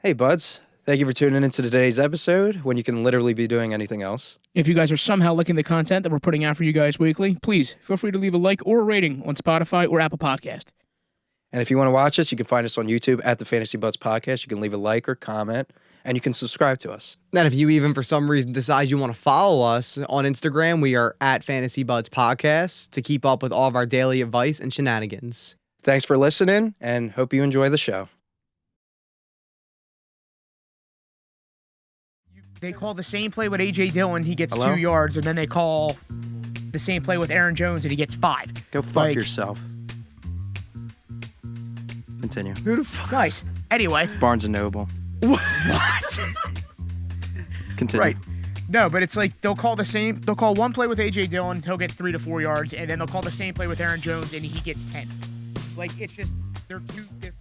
Hey, buds. Thank you for tuning into today's episode when you can literally be doing anything else. If you guys are somehow liking the content that we're putting out for you guys weekly, please feel free to leave a like or a rating on Spotify or Apple Podcast. And if you want to watch us, you can find us on YouTube at the Fantasy Buds Podcast. You can leave a like or comment, and you can subscribe to us. And if you even for some reason decide you want to follow us on Instagram, we are at Fantasy Buds Podcast to keep up with all of our daily advice and shenanigans. Thanks for listening, and hope you enjoy the show. They call the same play with A.J. Dillon, he gets Hello? 2 yards, and then they call the same play with Aaron Jones, and he gets 5. Go fuck Like- yourself. Continue. Who the fuck? Nice. Anyway. Barnes & Noble. What? Continue. Right. No, but it's like they'll call one play with A.J. Dillon, he'll get 3 to 4 yards, and then they'll call the same play with Aaron Jones, and he gets 10. Like, it's just, they're too different.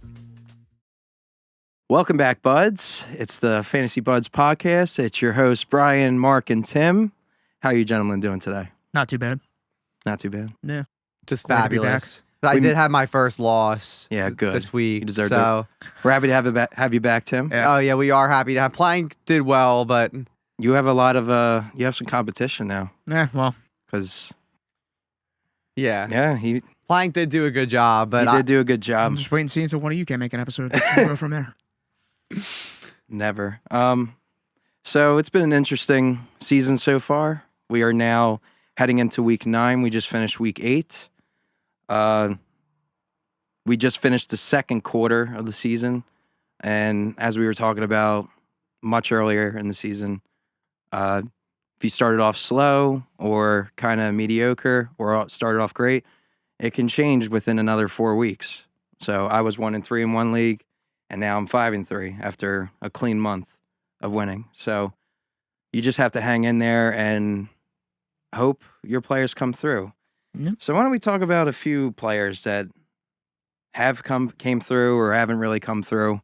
Welcome back, buds. It's the Fantasy Buds Podcast. It's your hosts, Brian, Mark, and Tim. How are you gentlemen doing today? Not too bad. Not too bad. Yeah. Just Glad to be fabulous. I did have my first loss Good. this week. You deserved so. We're happy to have you back, Tim. Yeah. Oh, yeah, we are happy to have. Plank did well, but You have a lot of you have some competition now Yeah, well. because yeah. he Plank did do a good job, but did do a good I'm job. just waiting and see until one of you can make an episode. We'll go from there. Never. So it's been an interesting season so far. We are now heading into week 9. We just finished week 8. We just finished the second quarter of the season, and as we were talking about much earlier in the season, if you started off slow or kind of mediocre or started off great, it can change within another 4 weeks. So I was 1-3 in one league, and now I'm 5-3 after a clean month of winning. So you just have to hang in there and hope your players come through. Yep. So why don't we talk about a few players that have came through or haven't really come through.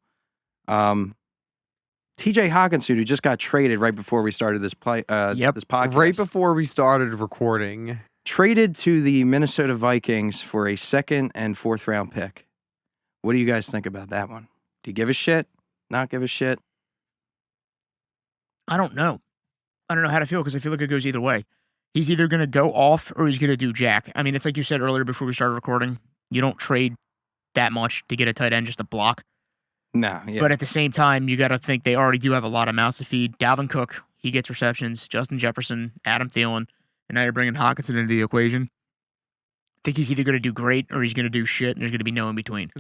TJ Hawkinson, who just got traded right before we started this this podcast. right before we started recording. Traded to the Minnesota Vikings for a 2nd and 4th round pick. What do you guys think about that one? Do you give a shit? Not give a shit? I don't know. I don't know how to feel because I feel like it goes either way. He's either going to go off or he's going to do jack. I mean, it's like you said earlier before we started recording. You don't trade that much to get a tight end just a block. No. Yeah. But at the same time, you got to think they already do have a lot of mouths to feed. Dalvin Cook, he gets receptions. Justin Jefferson, Adam Thielen. And now you're bringing Hawkinson into the equation. I think he's either going to do great or he's going to do shit, and there's going to be no in between.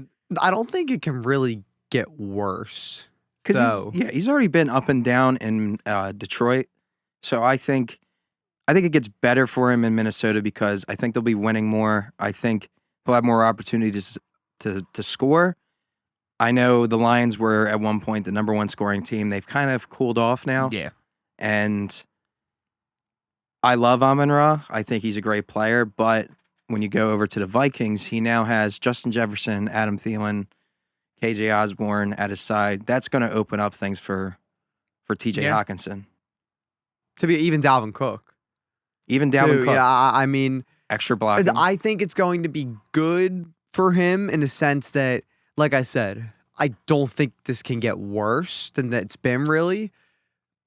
I don't think it can really get worse. Because he's already been up and down in Detroit. So I think it gets better for him in Minnesota because I think they'll be winning more. I think he'll have more opportunities to score. I know the Lions were at one point the number 1 scoring team. They've kind of cooled off now. Yeah. And I love Amon-Ra. I think he's a great player. But when you go over to the Vikings, he now has Justin Jefferson, Adam Thielen, KJ Osborne at his side. That's going to open up things for TJ Hawkinson. To be even Dalvin Cook. Even Dalvin Cook. Yeah, I mean, extra blocking. I think it's going to be good for him in the sense that, like I said, I don't think this can get worse than it's been really.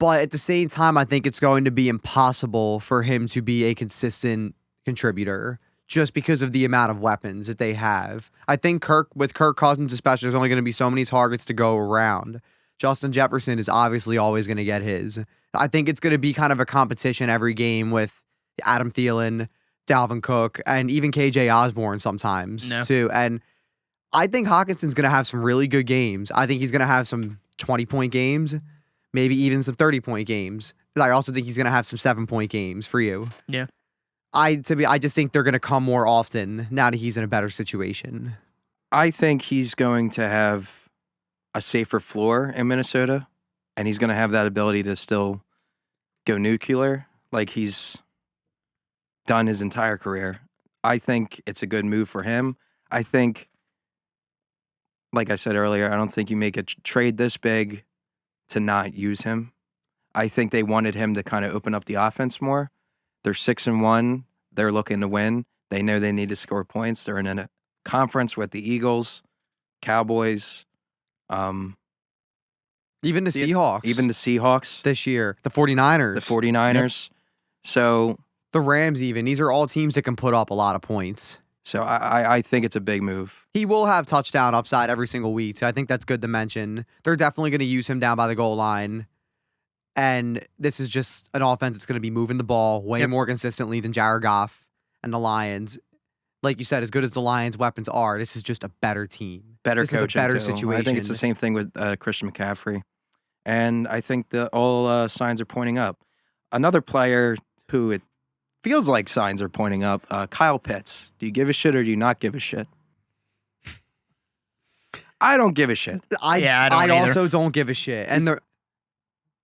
But at the same time, I think it's going to be impossible for him to be a consistent contributor just because of the amount of weapons that they have. I think with Kirk Cousins especially, there's only going to be so many targets to go around. Justin Jefferson is obviously always going to get his. I think it's going to be kind of a competition every game with Adam Thielen, Dalvin Cook, and even KJ Osborne sometimes too. And I think Hawkinson's going to have some really good games. I think he's going to have some 20-point games, maybe even some 30-point games. I also think he's going to have some 7-point games for you. Yeah. I just think they're going to come more often now that he's in a better situation. I think he's going to have a safer floor in Minnesota, and he's going to have that ability to still go nuclear like he's done his entire career. I think it's a good move for him. I think, like I said earlier, I don't think you make a trade this big to not use him. I think they wanted him to kind of open up the offense more. They're 6-1. They're looking to win. They know they need to score points. They're in a conference with the Eagles, Cowboys, Even the Seahawks. Even the Seahawks. this year. The 49ers. The 49ers. Yep. So the Rams even. These are all teams that can put up a lot of points. So I think it's a big move. He will have touchdown upside every single week. So I think that's good to mention. They're definitely going to use him down by the goal line. And this is just an offense that's going to be moving the ball way more consistently than Jared Goff and the Lions. Like you said, as good as the Lions' weapons are, this is just a better team. Better this coaching, is a better too. situation. I think it's the same thing with Christian McCaffrey. And I think all signs are pointing up. Another player who it feels like signs are pointing up, Kyle Pitts. Do you give a shit or do you not give a shit? I don't give a shit. I also don't give a shit. And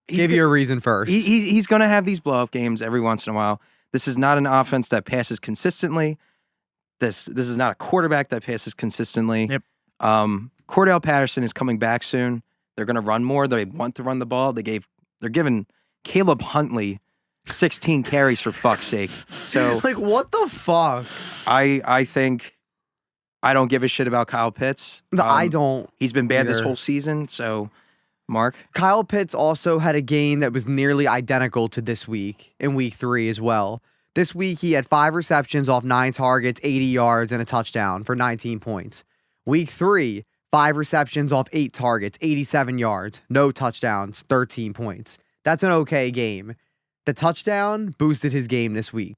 give you a reason first. He's going to have these blow-up games every once in a while. This is not an offense that passes consistently. This is not a quarterback that passes consistently. Yep. Cordell Patterson is coming back soon. They're going to run more. They want to run the ball. They're giving Caleb Huntley 16 carries for fuck's sake. So like, what the fuck? I think I don't give a shit about Kyle Pitts. I don't. He's been bad this whole season. So, Mark? Kyle Pitts also had a game that was nearly identical to this week in week 3 as well. This week, he had 5 receptions off 9 targets, 80 yards, and a touchdown for 19 points. Week 3, 5 receptions off 8 targets, 87 yards, no touchdowns, 13 points. That's an okay game. The touchdown boosted his game this week.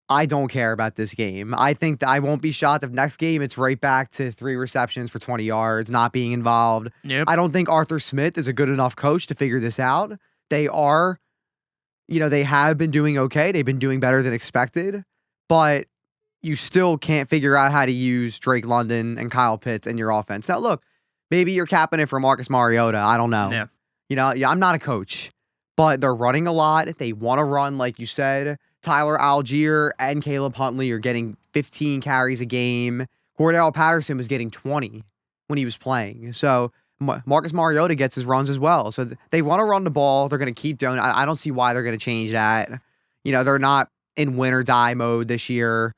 I don't care about this game. I think that I won't be shocked if next game it's right back to 3 receptions for 20 yards, not being involved. Yep. I don't think Arthur Smith is a good enough coach to figure this out. They have been doing okay. They've been doing better than expected, but you still can't figure out how to use Drake London and Kyle Pitts in your offense. Now, look, maybe you're capping it for Marcus Mariota. I don't know. Yeah. I'm not a coach, but they're running a lot. They want to run, like you said. Tyler Algier and Caleb Huntley are getting 15 carries a game. Cordell Patterson was getting 20 when he was playing. So Marcus Mariota gets his runs as well. So they want to run the ball. They're going to keep doing it. I don't see why they're going to change that. They're not in win or die mode this year.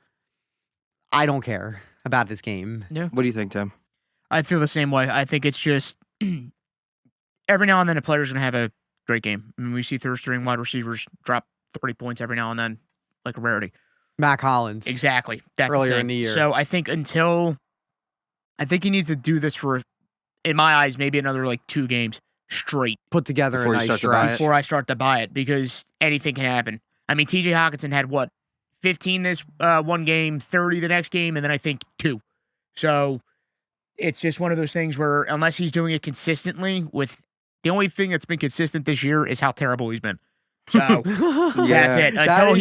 I don't care about this game. Yeah. What do you think, Tim? I feel the same way. I think it's just every now and then a player's going to have a great game. I mean, we see third-string wide receivers drop 30 points every now and then, like a rarity. Mac Hollins. Exactly. That's earlier the thing. in the year. So I think he needs to do this for, in my eyes, maybe another 2 games straight. Put together Before a you nice start to stretch. buy it. Before I start to buy it, because anything can happen. I mean, TJ Hawkinson had 15 this one game, 30 the next game, and then I think 2. So it's just one of those things where unless he's doing it consistently, with the only thing that's been consistent this year is how terrible he's been. So that's it. Until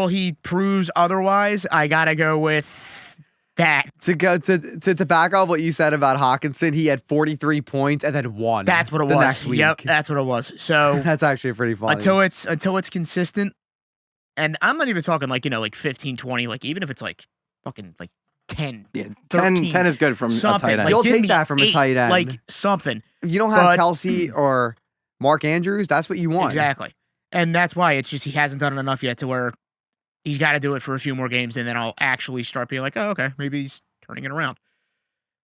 he proves otherwise, I gotta go with that. To back off what you said about Hawkinson, he had 43 points and then 1. That's what it was. Next week. Yep, that's what it was. So that's actually pretty funny. Until it's consistent, and I'm not even talking 15, 20, even if it's fucking 10. Yeah, 13, 10 is good from something. a tight end. You'll give take me that from a 8, tight end. Something. If you don't have Kelsey or Mark Andrews, that's what you want. Exactly. And that's why it's just he hasn't done it enough yet to where he's got to do it for a few more games, and then I'll actually start being like, oh, okay, maybe he's turning it around.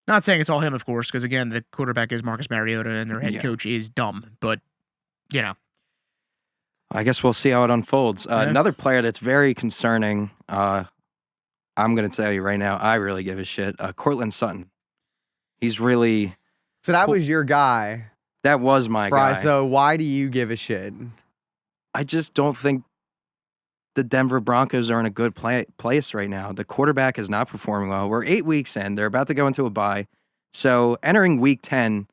Not saying it's all him, of course, because, again, the quarterback is Marcus Mariota, and their head coach is dumb. But, I guess we'll see how it unfolds. Another player that's very concerning, I'm going to tell you right now, I really give a shit. Cortland Sutton. He's really... So that was your guy. That was my guy. So why do you give a shit? I just don't think the Denver Broncos are in a good place right now. The quarterback is not performing well. We're 8 weeks in. They're about to go into a bye. So entering week 10,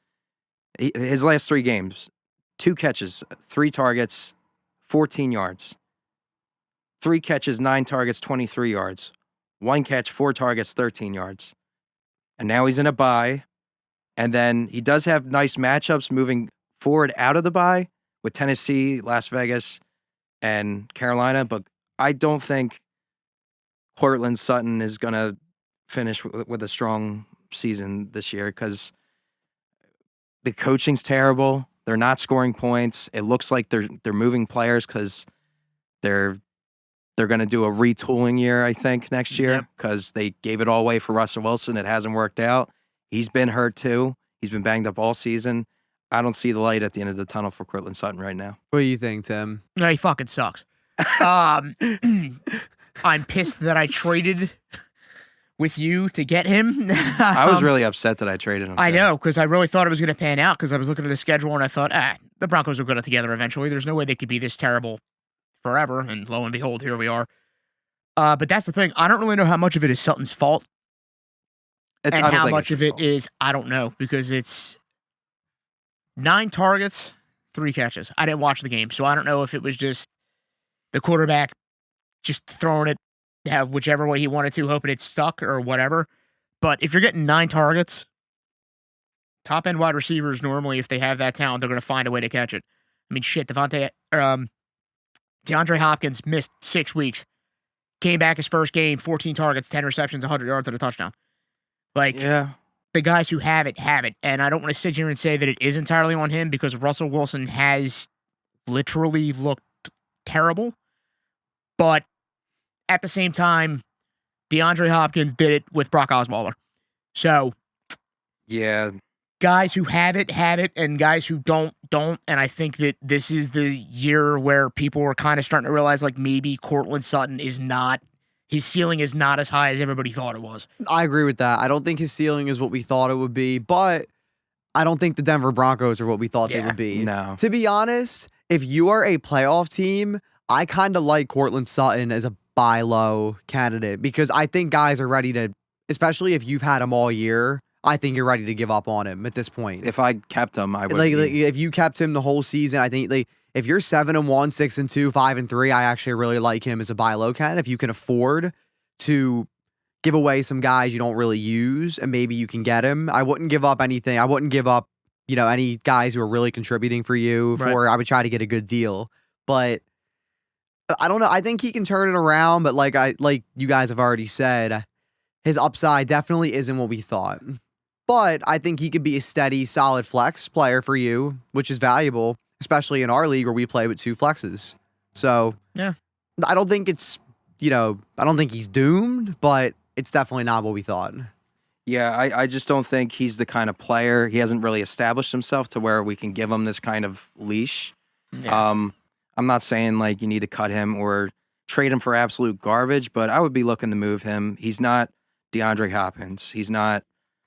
his last 3 games, 2 catches, 3 targets, 14 yards. 3 catches, 9 targets, 23 yards. 1 catch, 4 targets, 13 yards. And now he's in a bye. And then he does have nice matchups moving forward out of the bye with Tennessee, Las Vegas, and Carolina. But I don't think Cortland Sutton is going to finish with a strong season this year because the coaching's terrible. They're not scoring points. It looks like they're moving players because they're going to do a retooling year, I think, next year because they gave it all away for Russell Wilson. It hasn't worked out. He's been hurt too. He's been banged up all season. I don't see the light at the end of the tunnel for Cortland Sutton right now. What do you think, Tim? No, he fucking sucks. I'm pissed that I traded with you to get him. I was really upset that I traded him. I know, because I really thought it was going to pan out because I was looking at the schedule and I thought, the Broncos will get it together eventually. There's no way they could be this terrible forever. And lo and behold, here we are. But that's the thing. I don't really know how much of it is Sutton's fault. And how much of it is, I don't know, because it's 9 targets, 3 catches. I didn't watch the game, so I don't know if it was just the quarterback just throwing it whichever way he wanted to, hoping it stuck or whatever. But if you're getting 9 targets, top-end wide receivers, normally, if they have that talent, they're going to find a way to catch it. I mean, shit, DeAndre Hopkins missed 6 weeks. Came back his first game, 14 targets, 10 receptions, 100 yards, and a touchdown. Like, the guys who have it, have it. And I don't want to sit here and say that it is entirely on him because Russell Wilson has literally looked terrible. But at the same time, DeAndre Hopkins did it with Brock Osweiler. So, yeah, guys who have it, and guys who don't. And I think that this is the year where people are kind of starting to realize, like, maybe Cortland Sutton is not, his ceiling is not as high as everybody thought it was. I agree with that. I don't think his ceiling is what we thought it would be, but I don't think the Denver Broncos are what we thought they would be. No. To be honest, if you are a playoff team, I kind of like Cortland Sutton as a buy low candidate because I think guys are ready to, especially if you've had him all year, I think you're ready to give up on him at this point. If I kept him, I would. Like if you kept him the whole season, I think if you're 7-1, 6-2, 5-3, I actually really like him as a buy low candidate. If you can afford to give away some guys you don't really use and maybe you can get him, I wouldn't give up anything. I wouldn't give up, any guys who are really contributing for you. I would try to get a good deal. But I don't know. I think he can turn it around, but like you guys have already said, his upside definitely isn't what we thought. But I think he could be a steady, solid flex player for you, which is valuable, especially in our league where we play with 2 flexes. So, yeah, I don't think it's, I don't think he's doomed, but it's definitely not what we thought. Yeah, I just don't think he's the kind of player. He hasn't really established himself to where we can give him this kind of leash. Yeah. I'm not saying like you need to cut him or trade him for absolute garbage, but I would be looking to move him. He's not DeAndre Hopkins. He's not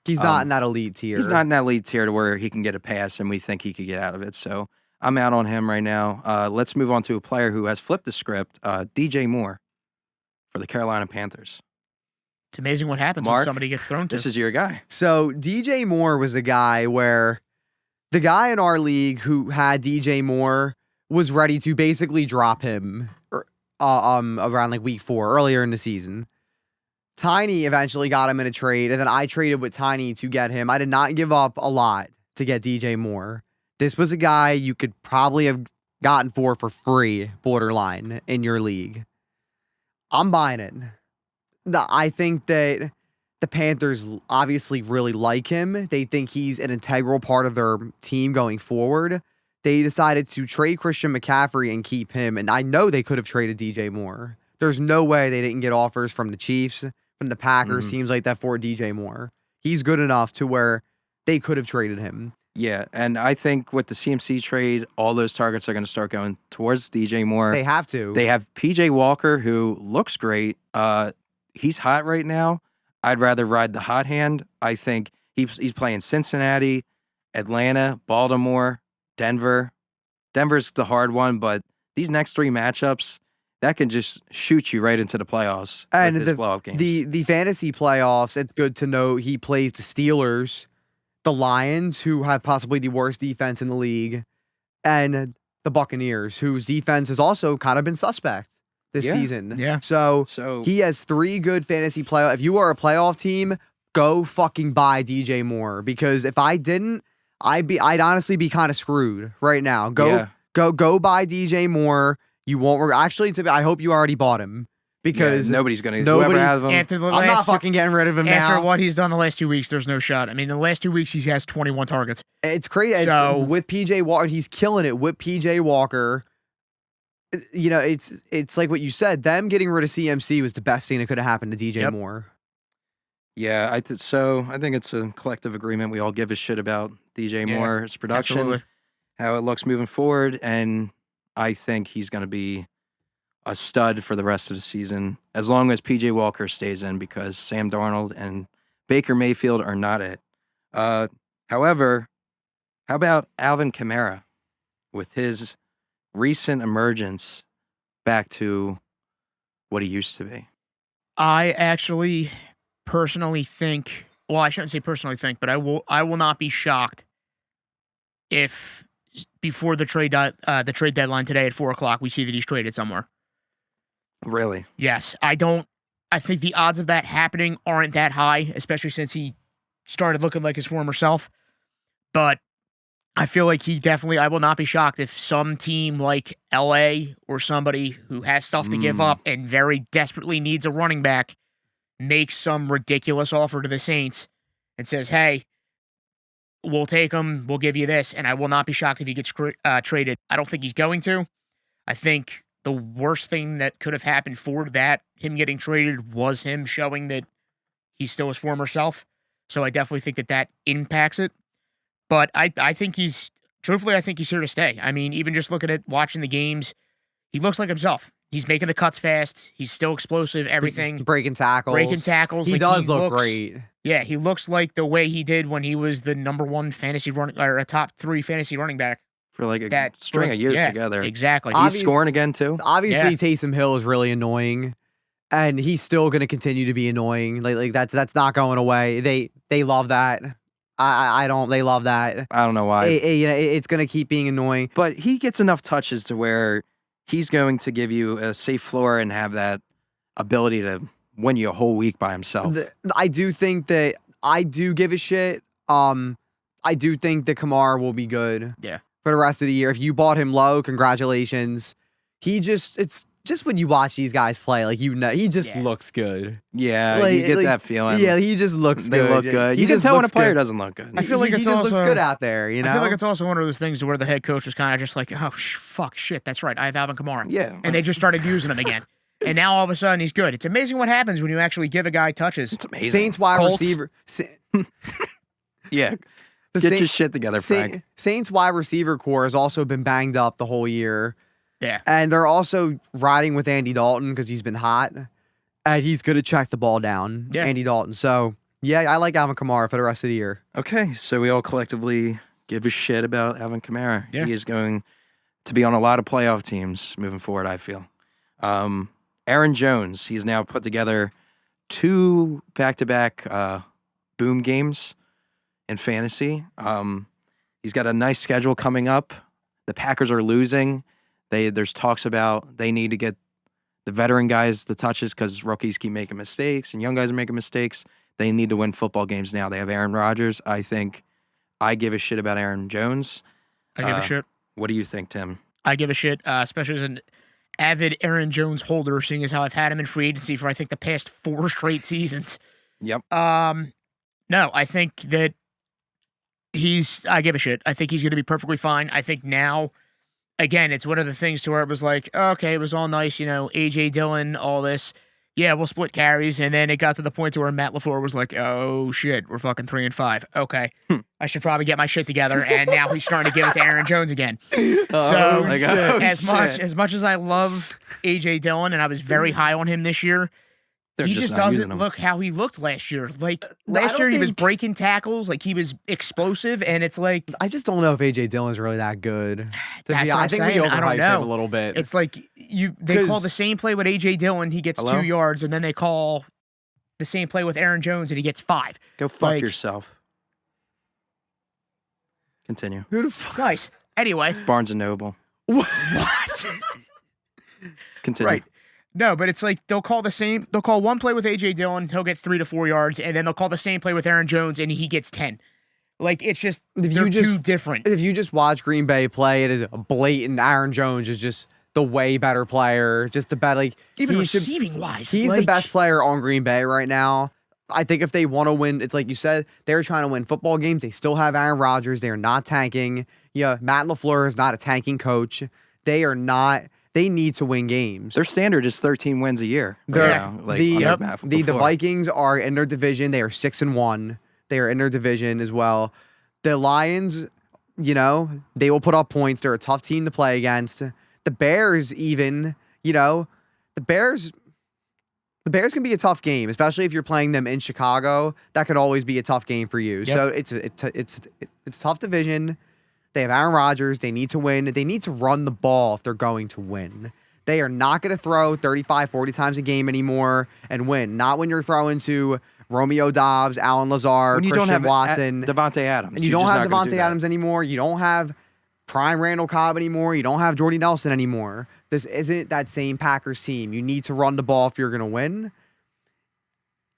in that elite tier. He's not in that elite tier to where he can get a pass and we think he could get out of it. So I'm out on him right now. Let's move on to a player who has flipped the script, DJ Moore for the Carolina Panthers. It's amazing what happens when somebody gets thrown to. This is your guy. So DJ Moore was a guy where the guy in our league who had DJ Moore was ready to basically drop him around like week 4, earlier in the season. Tiny eventually got him in a trade, and then I traded with Tiny to get him. I did not give up a lot to get DJ Moore. This was a guy you could probably have gotten for free, borderline, in your league. I'm buying it. I think that the Panthers obviously really like him. They think he's an integral part of their team going forward. They decided to trade Christian McCaffrey and keep him, and I know they could have traded DJ Moore. There's no way they didn't get offers from the Chiefs, from the Packers, teams like that for DJ Moore. He's good enough to where they could have traded him. Yeah, and I think with the CMC trade, all those targets are going to start going towards DJ Moore. They have to. They have PJ Walker, who looks great. He's hot right now. I'd rather ride the hot hand. I think he's playing Cincinnati, Atlanta, Baltimore, Denver. Denver's the hard one, but these next 3 matchups, that can just shoot you right into the playoffs and with this blow-up game. The fantasy playoffs, it's good to know he plays the Steelers, the Lions, who have possibly the worst defense in the league, and the Buccaneers, whose defense has also kind of been suspect this season. Yeah. So he has 3 good fantasy playoff. If you are a playoff team, go fucking buy DJ Moore, because if I didn't, I'd honestly be kind of screwed right now. Go buy DJ Moore. You won't actually. I hope you already bought him, because nobody's going to whoever has him. I'm not fucking getting rid of him now. After what he's done the last 2 weeks, there's no shot. I mean, in the last 2 weeks, he has 21 targets. It's crazy. So, with PJ Walker, he's killing it with PJ Walker. It's like what you said. Them getting rid of CMC was the best thing that could have happened to DJ Moore. Yeah, I think it's a collective agreement. We all give a shit about DJ Yeah, Moore's production, Absolutely. how it looks moving forward, and I think he's going to be a stud for the rest of the season as long as PJ Walker stays in, because Sam Darnold and Baker Mayfield are not it. However, how about Alvin Kamara with his recent emergence back to what he used to be? I actually personally think, well, I shouldn't say personally think, but I will not be shocked if before the trade deadline today at 4:00 we see that he's traded somewhere. Really? Yes, I think the odds of that happening aren't that high, especially since he started looking like his former self. But I feel like I will not be shocked if some team like LA or somebody who has stuff to give up and very desperately needs a running back makes some ridiculous offer to the Saints and says, hey, we'll take him, we'll give you this, and I will not be shocked if he gets traded. I don't think he's going to. I think the worst thing that could have happened for that, him getting traded, was him showing that he's still his former self. So I definitely think that impacts it. But I think truthfully, I think he's here to stay. I mean, even just looking at watching the games, he looks like himself. He's making the cuts fast. He's still explosive, everything. Breaking tackles. He does look great. Yeah, he looks like the way he did when he was the number one fantasy running, or a top 3 fantasy running back. For like a string of years together. Exactly. He's scoring again, too. Obviously, Taysom Hill is really annoying, and he's still going to continue to be annoying. Like that's not going away. They love that. I don't. They love that. I don't know why. It's going to keep being annoying. But he gets enough touches to where he's going to give you a safe floor and have that ability to win you a whole week by himself. I do think that I do give a shit. I do think that Kamara will be good. Yeah. For the rest of the year. If you bought him low, congratulations. It's just when you watch these guys play, like, he just looks good. Yeah, like, you get that feeling. Yeah, he just looks they good. They look good. You can tell when a player doesn't look good. I feel like he just looks good out there, you know? I feel like it's also one of those things where the head coach was kind of just like, oh, shit, that's right. I have Alvin Kamara. Yeah. And they just started using him again. And now all of a sudden he's good. It's amazing what happens when you actually give a guy touches. It's amazing. Saints wide receiver. Yeah. Get your shit together, Frank. Saints wide receiver core has also been banged up the whole year. Yeah. And they're also riding with Andy Dalton because he's been hot. And he's going to check the ball down, Andy Dalton. So, yeah, I like Alvin Kamara for the rest of the year. Okay, so we all collectively give a shit about Alvin Kamara. Yeah. He is going to be on a lot of playoff teams moving forward, I feel. Aaron Jones, he's now put together 2 back-to-back boom games in fantasy. He's got a nice schedule coming up. The Packers are losing. There's talks about they need to get the veteran guys the touches because rookies keep making mistakes and young guys are making mistakes. They need to win football games now. They have Aaron Rodgers. I think I give a shit about Aaron Jones. I give a shit. What do you think, Tim? I give a shit, especially as an avid Aaron Jones holder, seeing as how I've had him in free agency for I think the past 4 straight seasons. Yep. No, I think that I give a shit. I think he's going to be perfectly fine. I think now, again, it's one of the things to where it was like, okay, it was all nice, A.J. Dillon, all this. Yeah, we'll split carries. And then it got to the point to where Matt LaFleur was like, oh, shit, we're fucking 3-5. Okay, I should probably get my shit together. And now he's starting to give it to Aaron Jones again. As much as I love A.J. Dillon, and I was very high on him this year, he just doesn't look how he looked last year. Like, last year he was breaking tackles, like he was explosive, and it's like... I just don't know if A.J. Dillon's really that good. I think we overhyped him a little bit. It's like, they call the same play with A.J. Dillon, he gets 2 yards, and then they call the same play with Aaron Jones, and he gets 5. Go fuck yourself. Continue. Who the fuck? Nice. Anyway. Barnes & Noble. What? Continue. Right. No, but it's like they'll call one play with A.J. Dillon, he'll get 3 to 4 yards, and then they'll call the same play with Aaron Jones, and he gets 10. Like, it's just, they're too different. If you just watch Green Bay play, it is blatant. Aaron Jones is just the way better player, just the better. Like, even receiving-wise. He's the best player on Green Bay right now. I think if they want to win, it's like you said, they're trying to win football games. They still have Aaron Rodgers. They are not tanking. Yeah, Matt LaFleur is not a tanking coach. They are not... They need to win games. Their standard is 13 wins a year. The Vikings are in their division. They are 6-1. They are in their division as well. The Lions, they will put up points. They're a tough team to play against. The Bears even, the Bears can be a tough game, especially if you're playing them in Chicago. That could always be a tough game for you. Yep. So it's a tough division. They have Aaron Rodgers. They need to win. They need to run the ball if they're going to win. They are not going to throw 35, 40 times a game anymore and win. Not when you're throwing to Romeo Dobbs, Alan Lazard, When you Christian don't have Watson. Devontae Adams. And you You're don't just have not gonna do Devontae that. Adams anymore. You don't have prime Randall Cobb anymore. You don't have Jordy Nelson anymore. This isn't that same Packers team. You need to run the ball if you're going to win.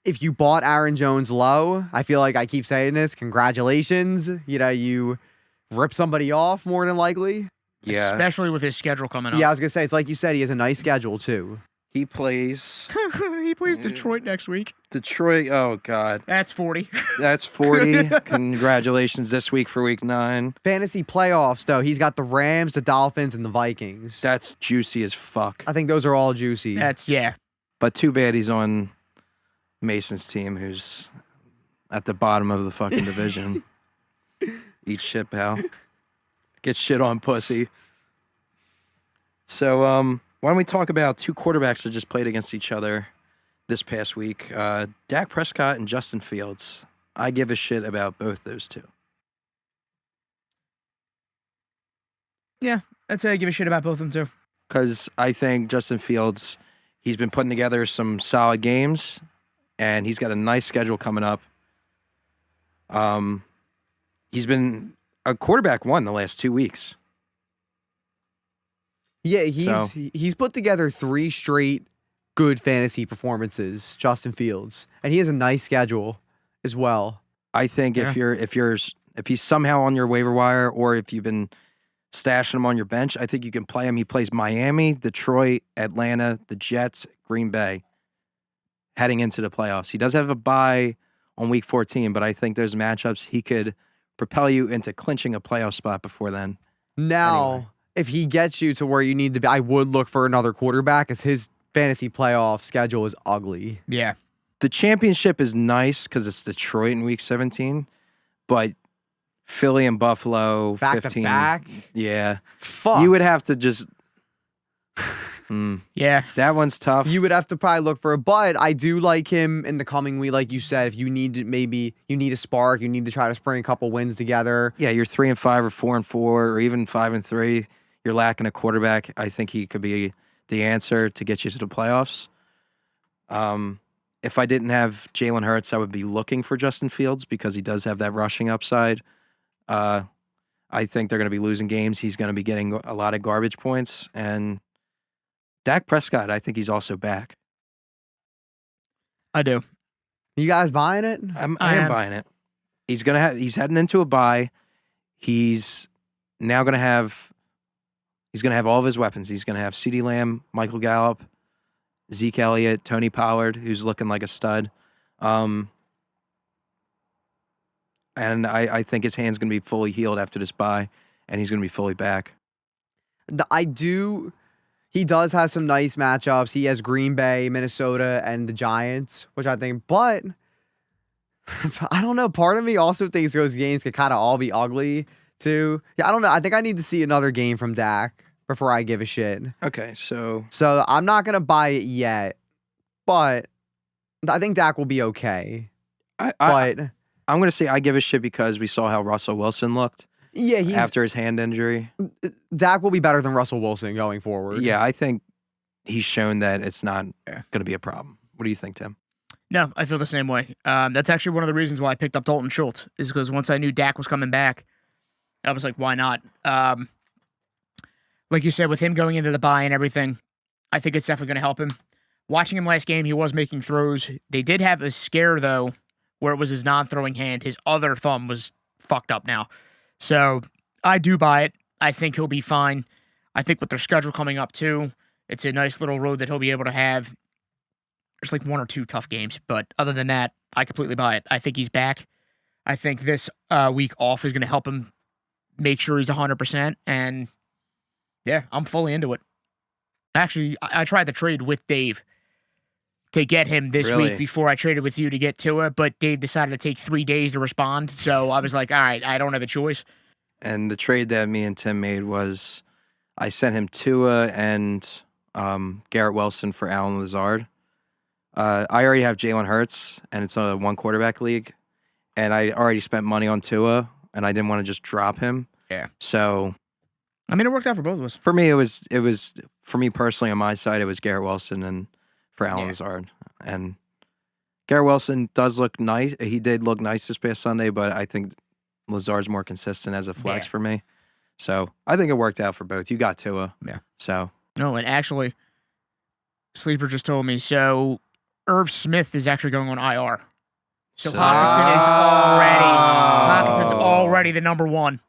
If you bought Aaron Jones low, I feel like I keep saying this. Congratulations. You rip somebody off more than likely. Yeah. Especially with his schedule coming up. Yeah, I was going to say, it's like you said, he has a nice schedule too. He plays He plays Detroit next week. Detroit. Oh, God. That's 40. That's 40. Congratulations this week for week 9. Fantasy playoffs, though, he's got the Rams, the Dolphins, and the Vikings. That's juicy as fuck. I think those are all juicy. Yeah. But too bad he's on Mason's team, who's at the bottom of the fucking division. Eat shit, pal. Get shit on, pussy. So, why don't we talk about 2 quarterbacks that just played against each other this past week? Dak Prescott and Justin Fields. I give a shit about both those two. Yeah. I'd say I give a shit about both of them, too. Because I think Justin Fields, he's been putting together some solid games, and he's got a nice schedule coming up. He's been a quarterback one the last 2 weeks. Yeah, he's put together 3 straight good fantasy performances, Justin Fields, and he has a nice schedule as well. I think if he's somehow on your waiver wire, or if you've been stashing him on your bench, I think you can play him. He plays Miami, Detroit, Atlanta, the Jets, Green Bay, heading into the playoffs. He does have a bye on week 14, but I think there's matchups he could propel you into clinching a playoff spot before then. Now, Anyway. if he gets you to where you need to be, I would look for another quarterback, as his fantasy playoff schedule is ugly. Yeah. The championship is nice because it's Detroit in week 17, but Philly and Buffalo, Back 15. to back? Yeah. Fuck. You would have to just... Yeah. That one's tough. You would have to probably look for it, but I do like him in the coming week. Like you said, if you need a spark, you need to try to spring a couple wins together. Yeah, you're 3-5 or 4-4 or even 5-3. You're lacking a quarterback. I think he could be the answer to get you to the playoffs. If I didn't have Jalen Hurts, I would be looking for Justin Fields because he does have that rushing upside. I think they're going to be losing games. He's going to be getting a lot of garbage points. And Dak Prescott, I think he's also back. I do. You guys buying it? I am am. buying it. He's heading into a bye. He's now going to have all of his weapons. He's going to have CeeDee Lamb, Michael Gallup, Zeke Elliott, Tony Pollard, who's looking like a stud. And I think his hand's going to be fully healed after this bye, and he's going to be fully back. He does have some nice matchups. He has Green Bay, Minnesota, and the Giants, which I think, but I don't know. Part of me also thinks those games could kind of all be ugly too. Yeah, I don't know. I think I need to see another game from Dak before I give a shit. Okay, so I'm not going to buy it yet, but I think Dak will be okay. I'm But going to say I give a shit because we saw how Russell Wilson looked yeah, after his hand injury. Dak will be better than Russell Wilson going forward. Yeah, I think he's shown that it's not going to be a problem. What do you think, Tim? No, I feel the same way. That's actually one of the reasons why I picked up Dalton Schultz, is because once I knew Dak was coming back, I was like, why not? Like you said, with him going into the bye and everything, I think it's definitely going to help him. Watching him last game, he was making throws. They did have a scare, though, where it was his non-throwing hand. His other thumb was fucked up now. So I do buy it. I think he'll be fine. I think with their schedule coming up, too, it's a nice little road that he'll be able to have. There's like 1 or 2 tough games, but other than that, I completely buy it. I think he's back. I think this week off is going to help him make sure he's 100%, and yeah, I'm fully into it. Actually, I tried the trade with Dave to get him this Really? week before I traded with you to get Tua, but Dave decided to take 3 days to respond. So I was like, all right, I don't have a choice. And the trade that me and Tim made was I sent him Tua and Garrett Wilson for Alan Lazard. I already have Jalen Hurts, and it's a 1-quarterback league. And I already spent money on Tua, and I didn't want to just drop him. Yeah. So I mean, it worked out for both of us. for me, it was for me personally on my side, it was Garrett Wilson and for Alan Lazard. And Garrett Wilson does look nice. He did look nice this past Sunday, but I think Lazard's more consistent as a flex for me. So I think it worked out for both. You got Tua. Yeah. So No, and actually, Sleeper just told me, so Irv Smith is actually going on IR. So Hawkinson's already the number 1.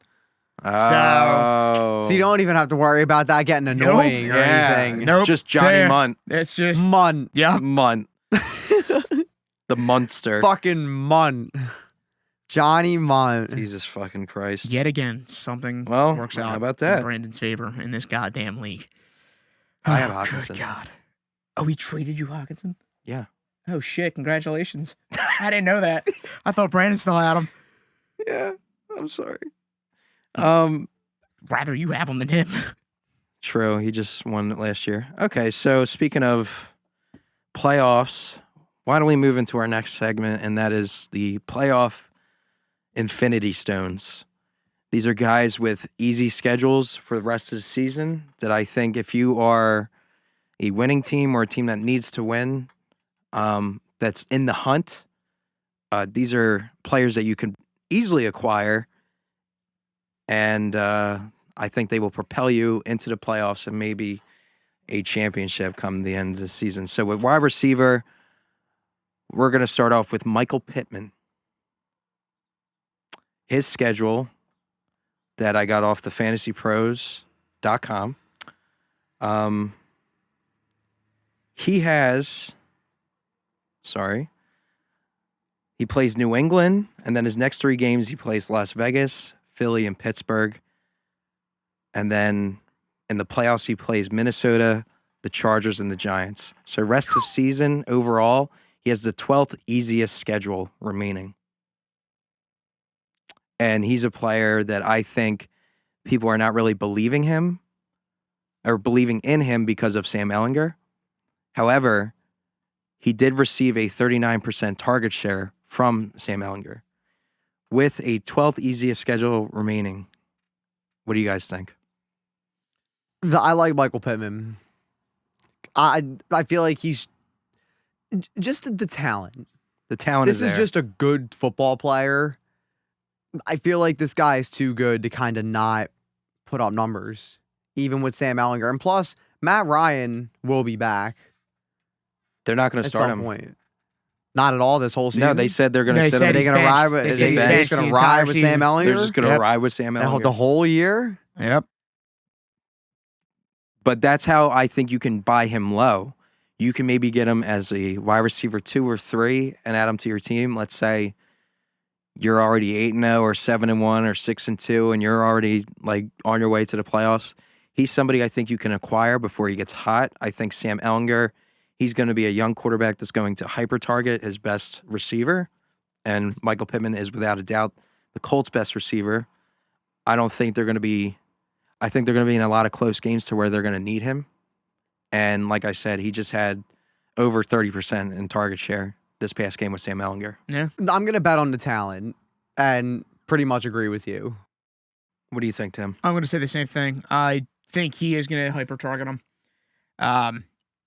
Oh. So you don't even have to worry about that getting annoying or anything. Nope. Just Johnny Fair. Munt. It's just Munt. yeah. Munt. The Munster. Fucking Munt. Johnny Munt. Jesus fucking Christ. Yet again, something Well, works out how about that? in Brandon's favor in this goddamn league. I have Oh, Hawkinson. Good God. Oh, he traded you Hawkinson? Yeah. Oh, shit. Congratulations. I didn't know that. I thought Brandon still had him. Yeah. I'm sorry. Rather you have him than him. True. He just won it last year. Okay. So speaking of playoffs, why don't we move into our next segment? And that is the playoff Infinity Stones. These are guys with easy schedules for the rest of the season that I think if you are a winning team or a team that needs to win, that's in the hunt, these are players that you can easily acquire. And I think they will propel you into the playoffs and maybe a championship come the end of the season. So with wide receiver, we're going to start off with Michael Pittman. His schedule that I got off the fantasypros.com. He plays New England, and then his next 3 games he plays Las Vegas, Philly, and Pittsburgh. And then in the playoffs he plays Minnesota, the Chargers, and the Giants. So rest of season overall, he has the 12th easiest schedule remaining. And he's a player that I think people are not really believing in him because of Sam Ehlinger. However, he did receive a 39% target share from Sam Ehlinger with a 12th easiest schedule remaining. What do you guys think? I like Michael Pittman. I feel like he's just the talent. The talent This is is there. just a good football player. I feel like this guy is too good to kind of not put up numbers, even with Sam Ehlinger. And plus, Matt Ryan will be back They're not going to at start some him. point. Not at all this whole season. No, they said they're going No, to they sit said him. They're he's going to benched. ride with. They Is said he he's just benched going the to ride entire with season. Sam Ehlinger? They're just going to Yep. ride with Sam Ehlinger. the whole year. Yep. But that's how I think you can buy him low. You can maybe get him as a wide receiver 2 or 3 and add him to your team. Let's say you're already 8-0 or 7-1 or 6-2 and you're already like on your way to the playoffs. He's somebody I think you can acquire before he gets hot. I think Sam Ehlinger, he's going to be a young quarterback that's going to hyper target his best receiver. And Michael Pittman is without a doubt the Colts' best receiver. I think they're going to be in a lot of close games to where they're going to need him. And like I said, he just had over 30% in target share this past game with Sam Ehlinger. Yeah. I'm going to bet on the talent and pretty much agree with you. What do you think, Tim? I'm going to say the same thing. I think he is going to hyper target him. I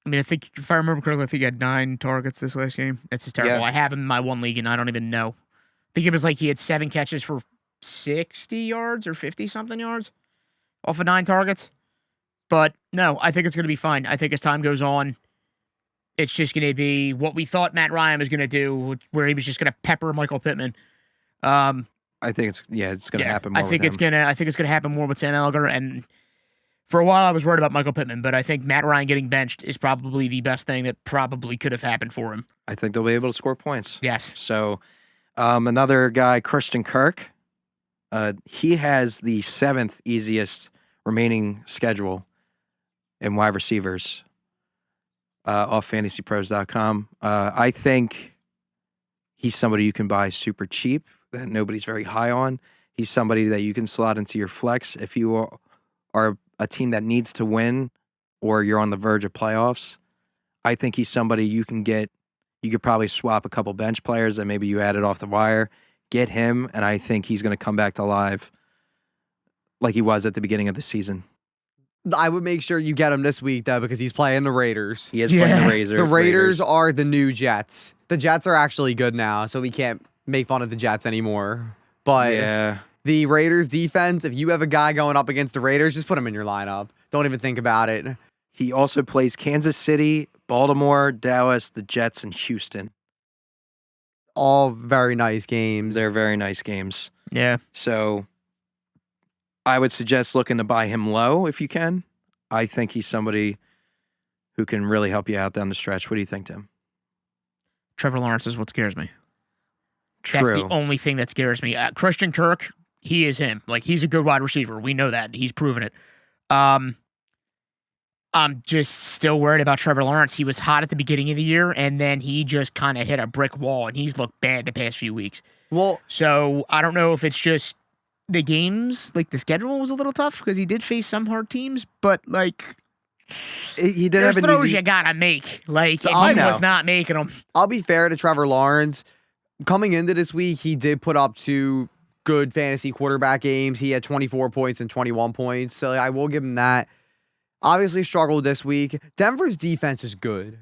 mean, I think if I remember correctly, I think he had 9 targets this last game. That's just terrible. Yeah. I have him in my one league, and I don't even know. I think it was like he had 7 catches for 60 yards or 50-something yards off of 9 targets. But no, I think it's going to be fine. I think as time goes on, it's just going to be what we thought Matt Ryan was going to do, where he was just going to pepper Michael Pittman. I think it's going to happen more I think with it's him. going to happen more with Sam Ehlinger. And for a while, I was worried about Michael Pittman, but I think Matt Ryan getting benched is probably the best thing that probably could have happened for him. I think they'll be able to score points. Yes. So another guy, Christian Kirk, he has the 7th easiest remaining schedule in wide receivers. off fantasypros.com. I think he's somebody you can buy super cheap that nobody's very high on. He's somebody that you can slot into your flex if you are a team that needs to win or you're on the verge of playoffs. I think he's somebody you can get. You could probably swap a couple bench players that maybe you added off the wire, get him, and I think he's going to come back to life like he was at the beginning of the season. I would make sure you get him this week, though, because he's playing the Raiders. He is playing the Raiders. The Raiders are the new Jets. The Jets are actually good now, so we can't make fun of the Jets anymore. But yeah. The Raiders defense, if you have a guy going up against the Raiders, just put him in your lineup. Don't even think about it. He also plays Kansas City, Baltimore, Dallas, the Jets, and Houston. All very nice games. They're very nice games. Yeah. So I would suggest looking to buy him low if you can. I think he's somebody who can really help you out down the stretch. What do you think, Tim? Trevor Lawrence is what scares me. True. That's the only thing that scares me. Christian Kirk, he is him. Like, he's a good wide receiver. We know that. He's proven it. I'm just still worried about Trevor Lawrence. He was hot at the beginning of the year, and then he just kind of hit a brick wall, and he's looked bad the past few weeks. Well, so I don't know if it's just the games, like the schedule was a little tough because he did face some hard teams, but like he did there's have an throws easy... you gotta make. Like, and I he know. was not making them. I'll be fair to Trevor Lawrence. Coming into this week, he did put up 2 good fantasy quarterback games. He had 24 points and 21 points, so I will give him that. Obviously struggled this week. Denver's defense is good.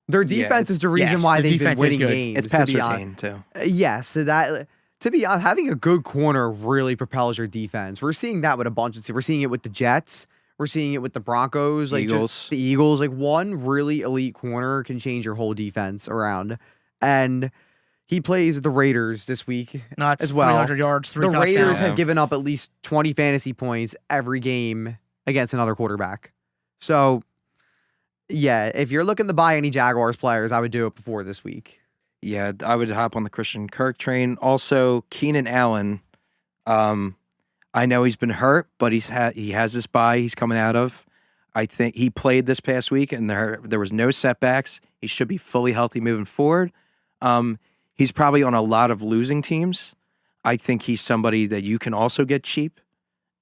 Their defense is the reason why they've been winning games. It's pass retain, too. Yes, so that... To be honest, having a good corner really propels your defense. We're seeing that with a bunch of... We're seeing it with the Jets. We're seeing it with the Broncos. Like Eagles. The Eagles. Like, one really elite corner can change your whole defense around. And he plays the Raiders this week as well. 300 yards, 3 touchdowns. The Raiders have given up at least 20 fantasy points every game against another quarterback. So, yeah, if you're looking to buy any Jaguars players, I would do it before this week. Yeah, I would hop on the Christian Kirk train. Also, Keenan Allen. I know he's been hurt, but he has this bye he's coming out of. I think he played this past week, and there was no setbacks. He should be fully healthy moving forward. He's probably on a lot of losing teams. I think he's somebody that you can also get cheap,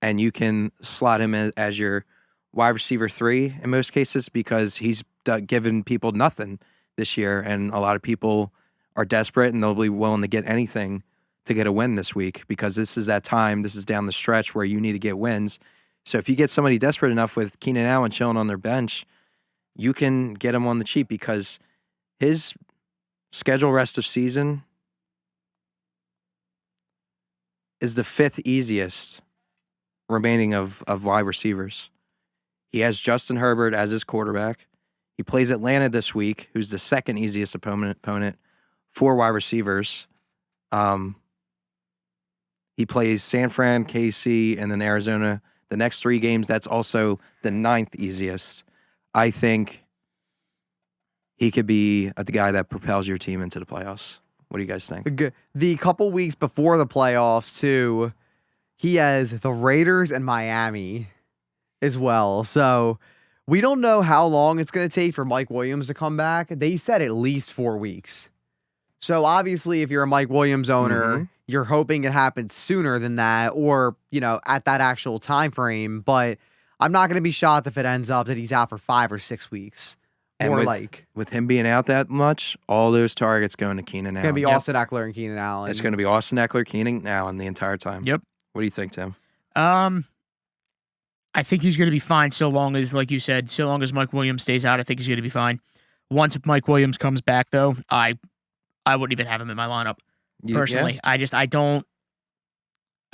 and you can slot him as your wide receiver 3 in most cases because he's given people nothing this year, and a lot of people are desperate, and they'll be willing to get anything to get a win this week because this is that time. This is down the stretch where you need to get wins. So if you get somebody desperate enough with Keenan Allen chilling on their bench, you can get him on the cheap because his schedule rest of season is the 5th easiest remaining of wide receivers. He has Justin Herbert as his quarterback. He plays Atlanta this week, who's the 2nd easiest opponent, 4 wide receivers. He plays San Fran, KC, and then Arizona. The next 3 games, that's also the 9th easiest. I think he could be the guy that propels your team into the playoffs. What do you guys think? The couple weeks before the playoffs, too, he has the Raiders and Miami as well. So we don't know how long it's going to take for Mike Williams to come back. They said at least 4 weeks. So obviously, if you're a Mike Williams owner, you're hoping it happens sooner than that or, at that actual time frame. But I'm not going to be shocked if it ends up that he's out for 5 or 6 weeks. And with him being out that much, all those targets going to Keenan Allen. It's going to be Austin Eckler and Keenan Allen. It's going to be Austin Eckler, Keenan Allen the entire time. Yep. What do you think, Tim? I think he's going to be fine so long as, like you said, so long as Mike Williams stays out, I think he's going to be fine. Once Mike Williams comes back, though, I wouldn't even have him in my lineup personally. Yeah. I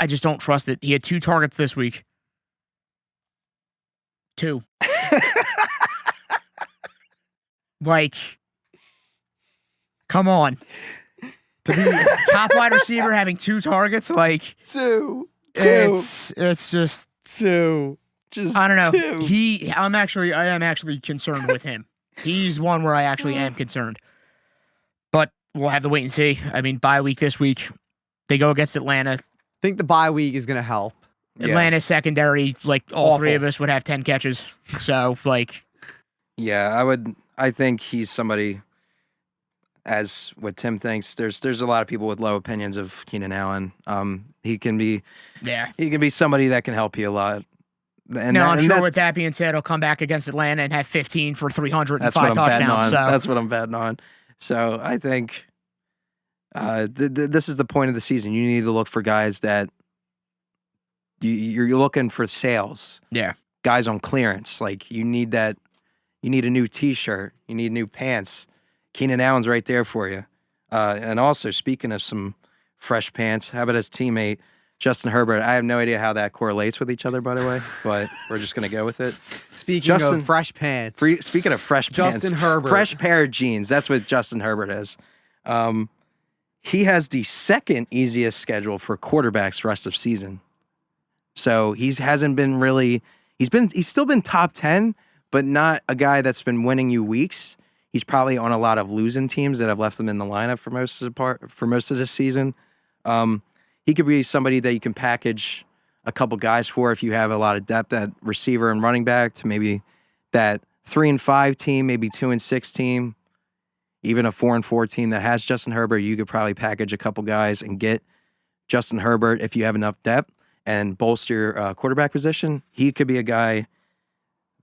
just don't trust it. He had 2 targets this week. 2. Like, come on. To be top wide receiver having 2 targets, like 2. It's just 2. Just I don't know. 2. I am actually concerned with him. He's one where I actually am concerned. But we'll have to wait and see. I mean, bye week this week. They go against Atlanta. I think the bye week is going to help. Atlanta's secondary, like all 3 of us would have 10 catches. So, like, yeah, I think he's somebody, as what Tim thinks, there's a lot of people with low opinions of Keenan Allen. He can be somebody that can help you a lot. And now, I'm sure that's, with that being said, he'll come back against Atlanta and have 15 for 300 and that's what 5 I'm betting touchdowns. on. So. That's what I'm betting on. So I think this is the point of the season. You need to look for guys that you're looking for sales. Yeah. Guys on clearance. Like, you need that. You need a new T-shirt. You need new pants. Keenan Allen's right there for you. And also, speaking of some fresh pants, how about his teammate, Justin Herbert? I have no idea how that correlates with each other, by the way, but we're just going to go with it. Speaking of fresh pants. Speaking of fresh pants. Justin Herbert. Fresh pair of jeans. That's what Justin Herbert is. He has the second easiest schedule for quarterbacks rest of season. So he's still been top 10, but not a guy that's been winning you weeks. He's probably on a lot of losing teams that have left him in the lineup for most of this season. He could be somebody that you can package a couple guys for if you have a lot of depth at receiver and running back, to maybe that 3-5 team, maybe 2-6 team, even a 4-4 team that has Justin Herbert. You could probably package a couple guys and get Justin Herbert if you have enough depth and bolster your quarterback position. He could be a guy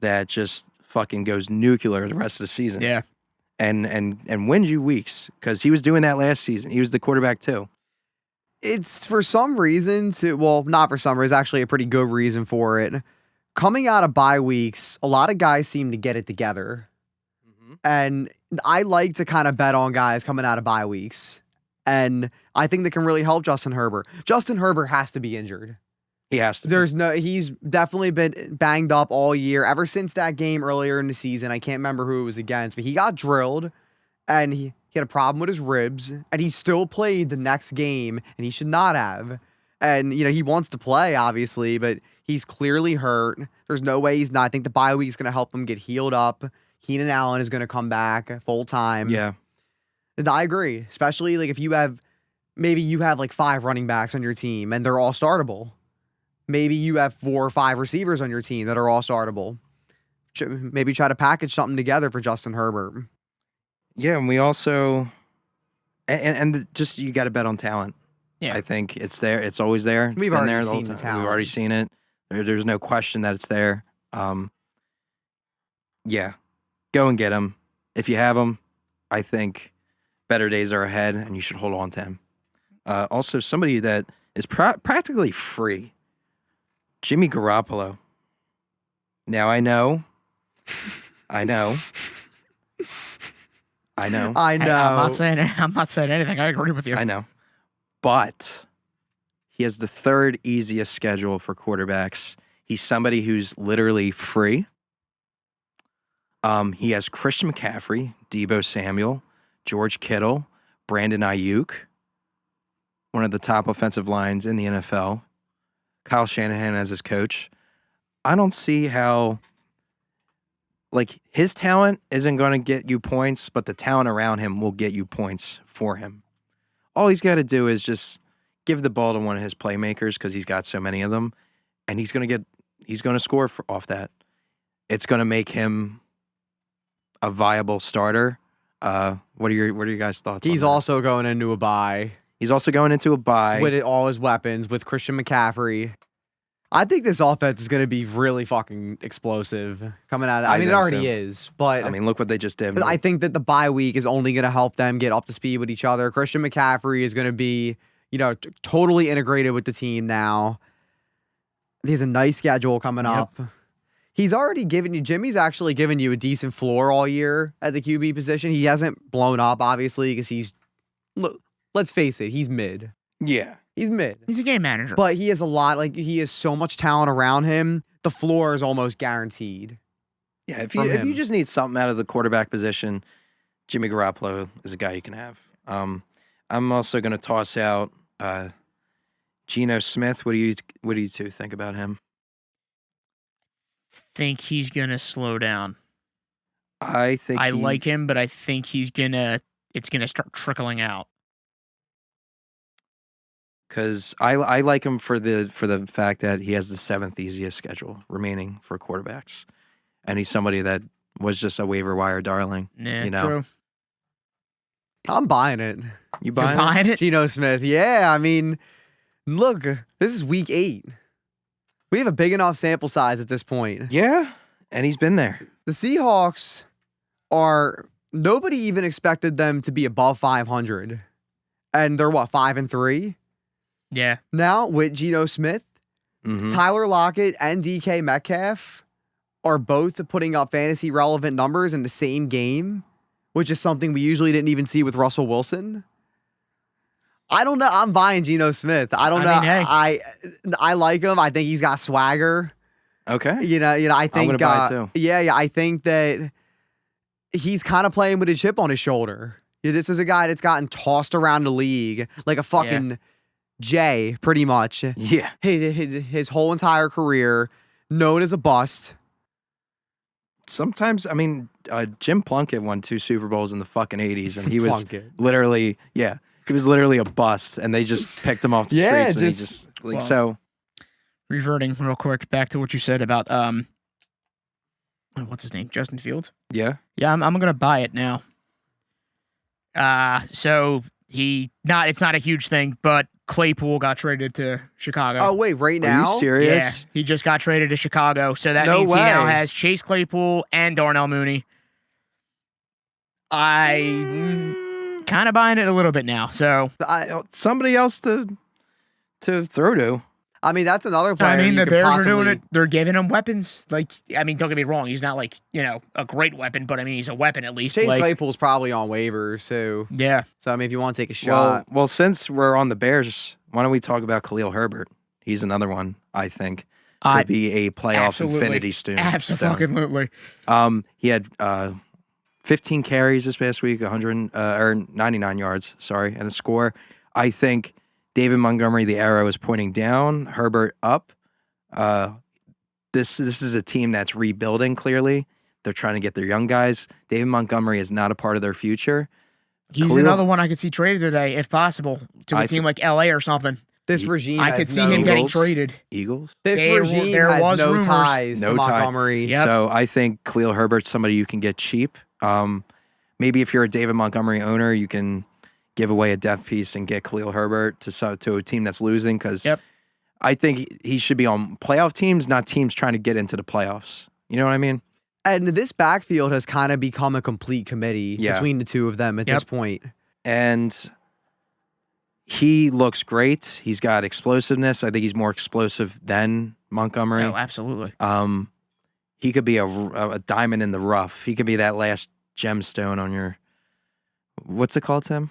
that just fucking goes nuclear the rest of the season. Yeah. And wins you weeks, because he was doing that last season. He was the quarterback too. It's for some reason not for some reason, actually a pretty good reason for it. Coming out of bye weeks, a lot of guys seem to get it together. Mm-hmm. And I like to kind of bet on guys coming out of bye weeks. And I think that can really help Justin Herbert. Justin Herbert has to be injured. He has to. He's definitely been banged up all year. Ever since that game earlier in the season, I can't remember who it was against, but he got drilled and he had a problem with his ribs, and he still played the next game, and he should not have. And, he wants to play, obviously, but he's clearly hurt. There's no way he's not. I think the bye week is going to help him get healed up. Keenan Allen is going to come back full time. Yeah. And I agree, especially like if you have 5 running backs on your team, and they're all startable. Maybe you have 4 or 5 receivers on your team that are all startable. Maybe try to package something together for Justin Herbert. Yeah, and we also, just you got to bet on talent. Yeah, I think it's there. It's always there. We've already seen the talent. We've already seen it. There's no question that it's there. Yeah, go and get him. If you have him, I think better days are ahead, and you should hold on to him. Also, somebody that is practically free, Jimmy Garoppolo. Now, I know. I'm not saying anything. I agree with you. I know. But he has the third easiest schedule for quarterbacks. He's somebody who's literally free. He has Christian McCaffrey, Deebo Samuel, George Kittle, Brandon Ayuk, one of the top offensive lines in the NFL, Kyle Shanahan as his coach. I don't see how, his talent isn't going to get you points, but the talent around him will get you points for him. All he's got to do is just give the ball to one of his playmakers, because he's got so many of them, and he's going to score off that. It's going to make him a viable starter. What are your guys' thoughts? He's also going into a bye. He's also going into a bye with all his weapons, with Christian McCaffrey. I think this offense is going to be really fucking explosive coming out. It already is, but look what they just did. I think that the bye week is only going to help them get up to speed with each other. Christian McCaffrey is going to be, totally integrated with the team now. He has a nice schedule coming up. He's already Jimmy's actually given you a decent floor all year at the QB position. He hasn't blown up, obviously, because let's face it, he's mid. Yeah. He's mid. He's a game manager. But he has he has so much talent around him, the floor is almost guaranteed. Yeah, if you just need something out of the quarterback position, Jimmy Garoppolo is a guy you can have. I'm also going to toss out Geno Smith. What do you two think about him? Think he's going to slow down. I like him, but I think it's going to start trickling out. Because I like him for the fact that he has the 7th easiest schedule remaining for quarterbacks. And he's somebody that was just a waiver wire darling. Yeah, You know. true. I'm buying it. You You're buying it? buying it? Geno Smith. Yeah, I mean, look, this is week 8. We have a big enough sample size at this point. Yeah, and he's been there. The Seahawks are nobody even expected them to be above 500. And they're what, 5-3? Yeah. Now with Geno Smith, Mhm. Tyler Lockett, and DK Metcalf are both putting up fantasy relevant numbers in the same game, which is something we usually didn't even see with Russell Wilson. I don't know. I'm buying Geno Smith. I don't know. mean, hey. I like him. I think he's got swagger. Okay. You know, I think gonna buy it too. Yeah, I think that he's kind of playing with a chip on his shoulder. Yeah, this is a guy that's gotten tossed around the league like a fucking Jay, pretty much. Yeah. His whole entire career, known as a bust. Sometimes, I mean, Jim Plunkett won 2 Super Bowls in the fucking 80s, and he was Plunkett. literally, he was literally a bust, and they just picked him off the Yeah, streets. And he just- just like Well, so. Reverting real quick back to what you said about what's his name? Justin Fields. Yeah. Yeah, I'm gonna buy it now. So it's not a huge thing, but Claypool got traded to Chicago. Oh, wait, right Are now? you serious? Yeah, he just got traded to Chicago, so that No means he now way. has Chase Claypool and Darnell Mooney. I kind of buying it a little bit now. So Somebody else to throw to. I mean, that's another player. I mean, you the could Bears are possibly- doing it. They're giving him weapons. Like, I mean, don't get me wrong. He's not like a great weapon, but I mean, he's a weapon at least. Chase like, Claypool's probably on waivers too. yeah. So I mean, if you want to take a shot, Well, since we're on the Bears, why don't we talk about Khalil Herbert? He's another one I think could be a playoff absolutely. infinity stone. Absolutely. He had 15 carries this past week, 100 or 99 yards, and a score. I think David Montgomery, the arrow is pointing down, Herbert up. This is a team that's rebuilding clearly. They're trying to get their young guys. David Montgomery is not a part of their future. He's Khalil- another one I could see traded today, if possible, to a I team like LA or something. this regime. I has could see no, him getting Eagles. traded. Eagles. This There regime was has no rumors. ties No to tie. Montgomery. Yep. So I think Khalil Herbert's somebody you can get cheap. Maybe if you're a David Montgomery owner, you can give away a depth piece and get Khalil Herbert to a team that's losing because Yep. I think he should be on playoff teams, not teams trying to get into the playoffs. You know what I mean? And this backfield has kind of become a complete committee Yeah. between the two of them at Yep. this point. And he looks great. He's got explosiveness. I think he's more explosive than Montgomery. Oh, absolutely. He could be a diamond in the rough. He could be that last gemstone on your, what's it called, Tim?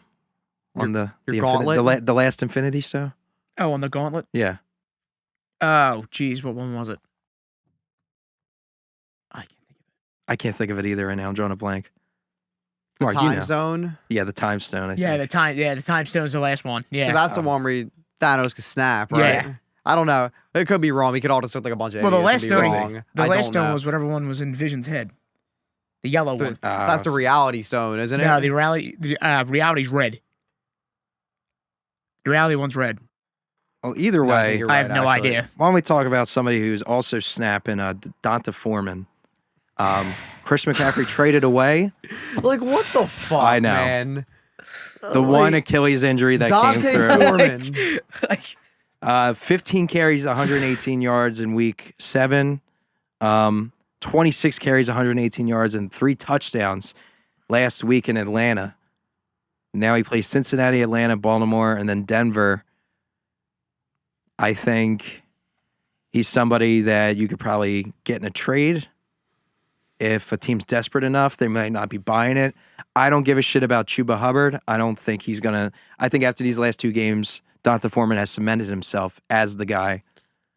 On the gauntlet? the last Infinity Stone. Oh, on the gauntlet? Yeah. Oh, geez, what one was it? I can't think of it either right now. I'm drawing a blank. The Mark, time zone. Yeah, the time stone. I Yeah, think. the time stone's the last one. 'Cause Yeah. that's the one where Thanos could snap, right? Yeah. I don't know. It could be wrong. We could all just look like a bunch of Well, the idiots last and be stone, wrong. the I last don't stone know. was whatever one was in Vision's head. The yellow one. That's the reality stone, isn't it? No, the reality's red. The reality one's red. Well, either No, I way, think you're I have right, no actually. idea. why don't we talk about somebody who's also snapping, Donta Foreman. Chris McCaffrey traded away Like, what the fuck, I know. man? the one Achilles injury that Dante came through. Foreman. 15 carries, 118 yards in week 7. 26 carries, 118 yards, and 3 touchdowns last week in Atlanta. Now he plays Cincinnati, Atlanta, Baltimore, and then Denver. I think he's somebody that you could probably get in a trade. If a team's desperate enough, they might not be buying it. I don't give a shit about Chuba Hubbard. I don't think he's going to. I think after these last 2 games, Donta Foreman has cemented himself as the guy.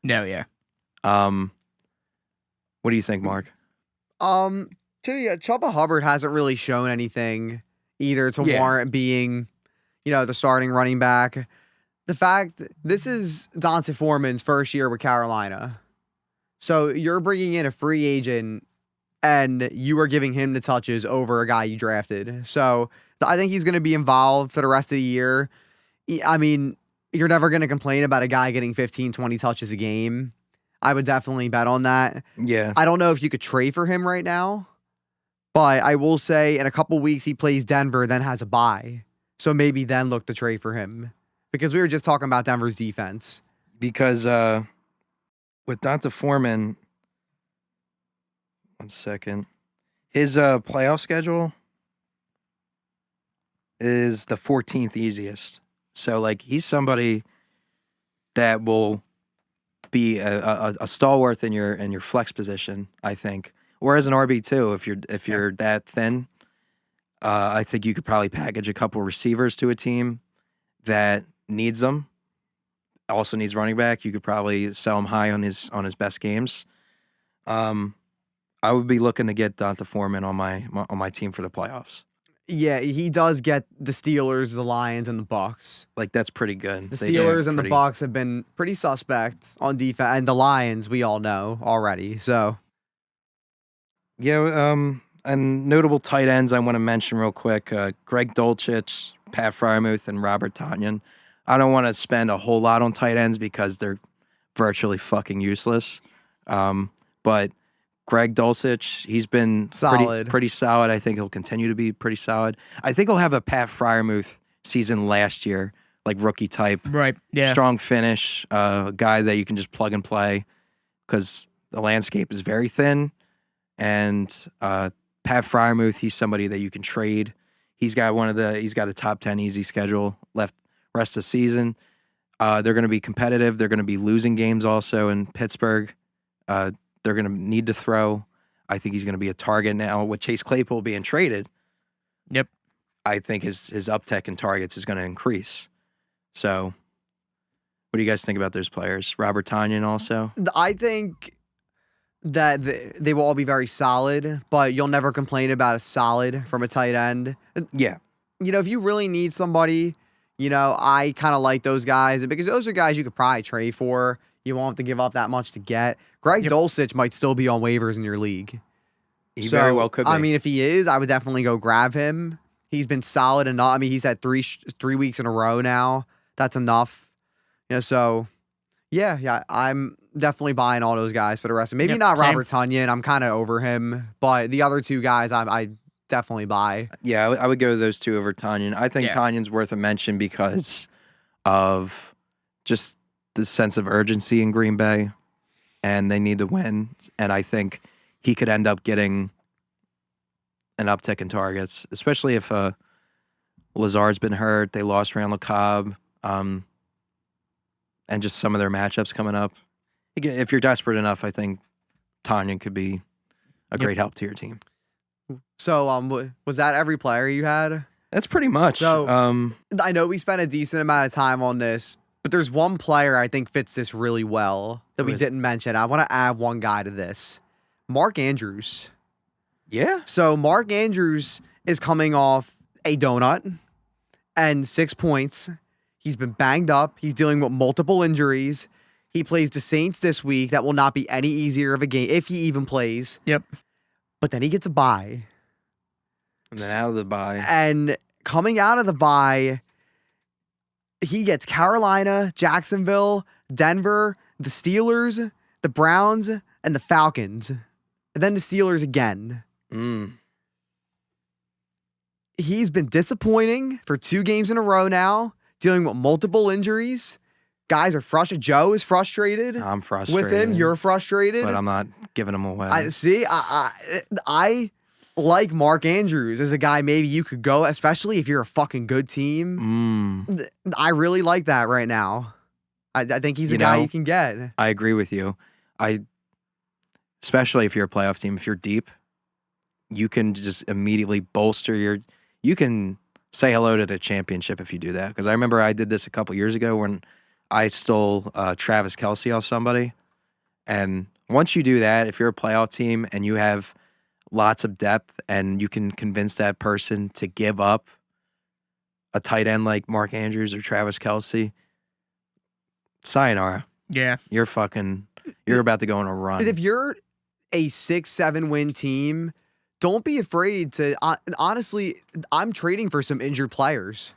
No, yeah. What do you think, Mark? Chuba Hubbard hasn't really shown anything either to Yeah. warrant being, the starting running back. The fact this is Dante Foreman's first year with Carolina, so you're bringing in a free agent and you are giving him the touches over a guy you drafted. So I think he's going to be involved for the rest of the year. I mean, you're never going to complain about a guy getting 15, 20 touches a game. I would definitely bet on that. Yeah. I don't know if you could trade for him right now. But I will say in a couple weeks he plays Denver, then has a bye. So maybe then look to trade for him. Because we were just talking about Denver's defense. Because with Donta Foreman, 1 second, his playoff schedule is the 14th easiest. So like he's somebody that will be a stalwart in your flex position, I think. Or as an RB2, if you're that thin, I think you could probably package a couple receivers to a team that needs them. Also needs running back. You could probably sell him high on his best games. I would be looking to get Donta Foreman on my team for the playoffs. Yeah, he does get the Steelers, the Lions, and the Bucks. Like that's pretty good. The Steelers and the Bucks have been pretty suspect on defense, and the Lions we all know already. So yeah, and notable tight ends I want to mention real quick: Greg Dulcich, Pat Fryermuth, and Robert Tonyan. I don't want to spend a whole lot on tight ends because they're virtually fucking useless. But Greg Dulcich, he's been solid. Pretty solid. I think he'll continue to be pretty solid. I think he'll have a Pat Fryermuth season last year, like rookie type. Right, yeah. Strong finish, guy that you can just plug and play because the landscape is very thin. And Pat Fryermuth, he's somebody that you can trade. He's got a top 10 easy schedule left rest of the season. They're going to be competitive. They're going to be losing games also in Pittsburgh. They're going to need to throw. I think he's going to be a target now with Chase Claypool being traded. Yep. I think his uptick in targets is going to increase. So what do you guys think about those players? Robert Tonyan also? I think that they will all be very solid, but you'll never complain about a solid from a tight end. Yeah. You know, if you really need somebody, you know, I kind of like those guys because those are guys you could probably trade for. You won't have to give up that much to get. Greg Dulcich might still be on waivers in your league. He very well could be. I mean, if he is, I would definitely go grab him. He's been solid enough. I mean, he's had three weeks in a row now. That's enough. You know, so yeah, I'm definitely buying all those guys for the rest of maybe not Robert Tonyan. I'm kind of over him, but the other two guys I definitely buy. Yeah, I would go those two over Tonyan. I think Tonyan's worth a mention because of just the sense of urgency in Green Bay, and they need to win. And I think he could end up getting an uptick in targets, especially if Lazard's been hurt. They lost Randall Cobb, and just some of their matchups coming up. If you're desperate enough, I think Tonyan could be a great help to your team. So, was that every player you had? That's pretty much. So, I know we spent a decent amount of time on this, but there's one player I think fits this really well that we didn't mention. I want to add one guy to this. Mark Andrews. Yeah. So, Mark Andrews is coming off a donut and 6 points. He's been banged up. He's dealing with multiple injuries. He plays the Saints this week. That will not be any easier of a game if he even plays. Yep. But then he gets a bye. And then out of the bye. And coming out of the bye, he gets Carolina, Jacksonville, Denver, the Steelers, the Browns, and the Falcons. And then the Steelers again. He's been disappointing for 2 games in a row now, dealing with multiple injuries. Guys are frustrated. Joe is frustrated. I'm frustrated with him. You're frustrated, but I'm not giving him away. I like Mark Andrews as a guy maybe you could go, especially if you're a fucking good team. I really like that right now. I think he's a guy you can get. I agree with you. Especially if you're a playoff team, if you're deep, you can just immediately bolster you can say hello to the championship if you do that. Because I remember I did this a couple years ago when I stole Travis Kelce off somebody. And once you do that, if you're a playoff team and you have lots of depth and you can convince that person to give up a tight end like Mark Andrews or Travis Kelce, sayonara. Yeah. You're about to go on a run. If you're a 6-7 win team, don't be afraid to, honestly, I'm trading for some injured players.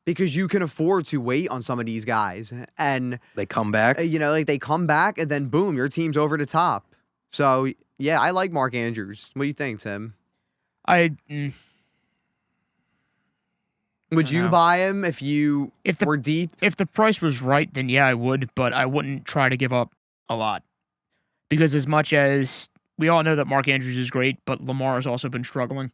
Because you can afford to wait on some of these guys. And they come back. They come back and then boom, your team's over the top. So, yeah, I like Mark Andrews. What do you think, Tim? Would don't you know. buy him if you were deep? If the price was right, then yeah, I would, but I wouldn't try to give up a lot. Because as much as we all know that Mark Andrews is great, but Lamar has also been struggling.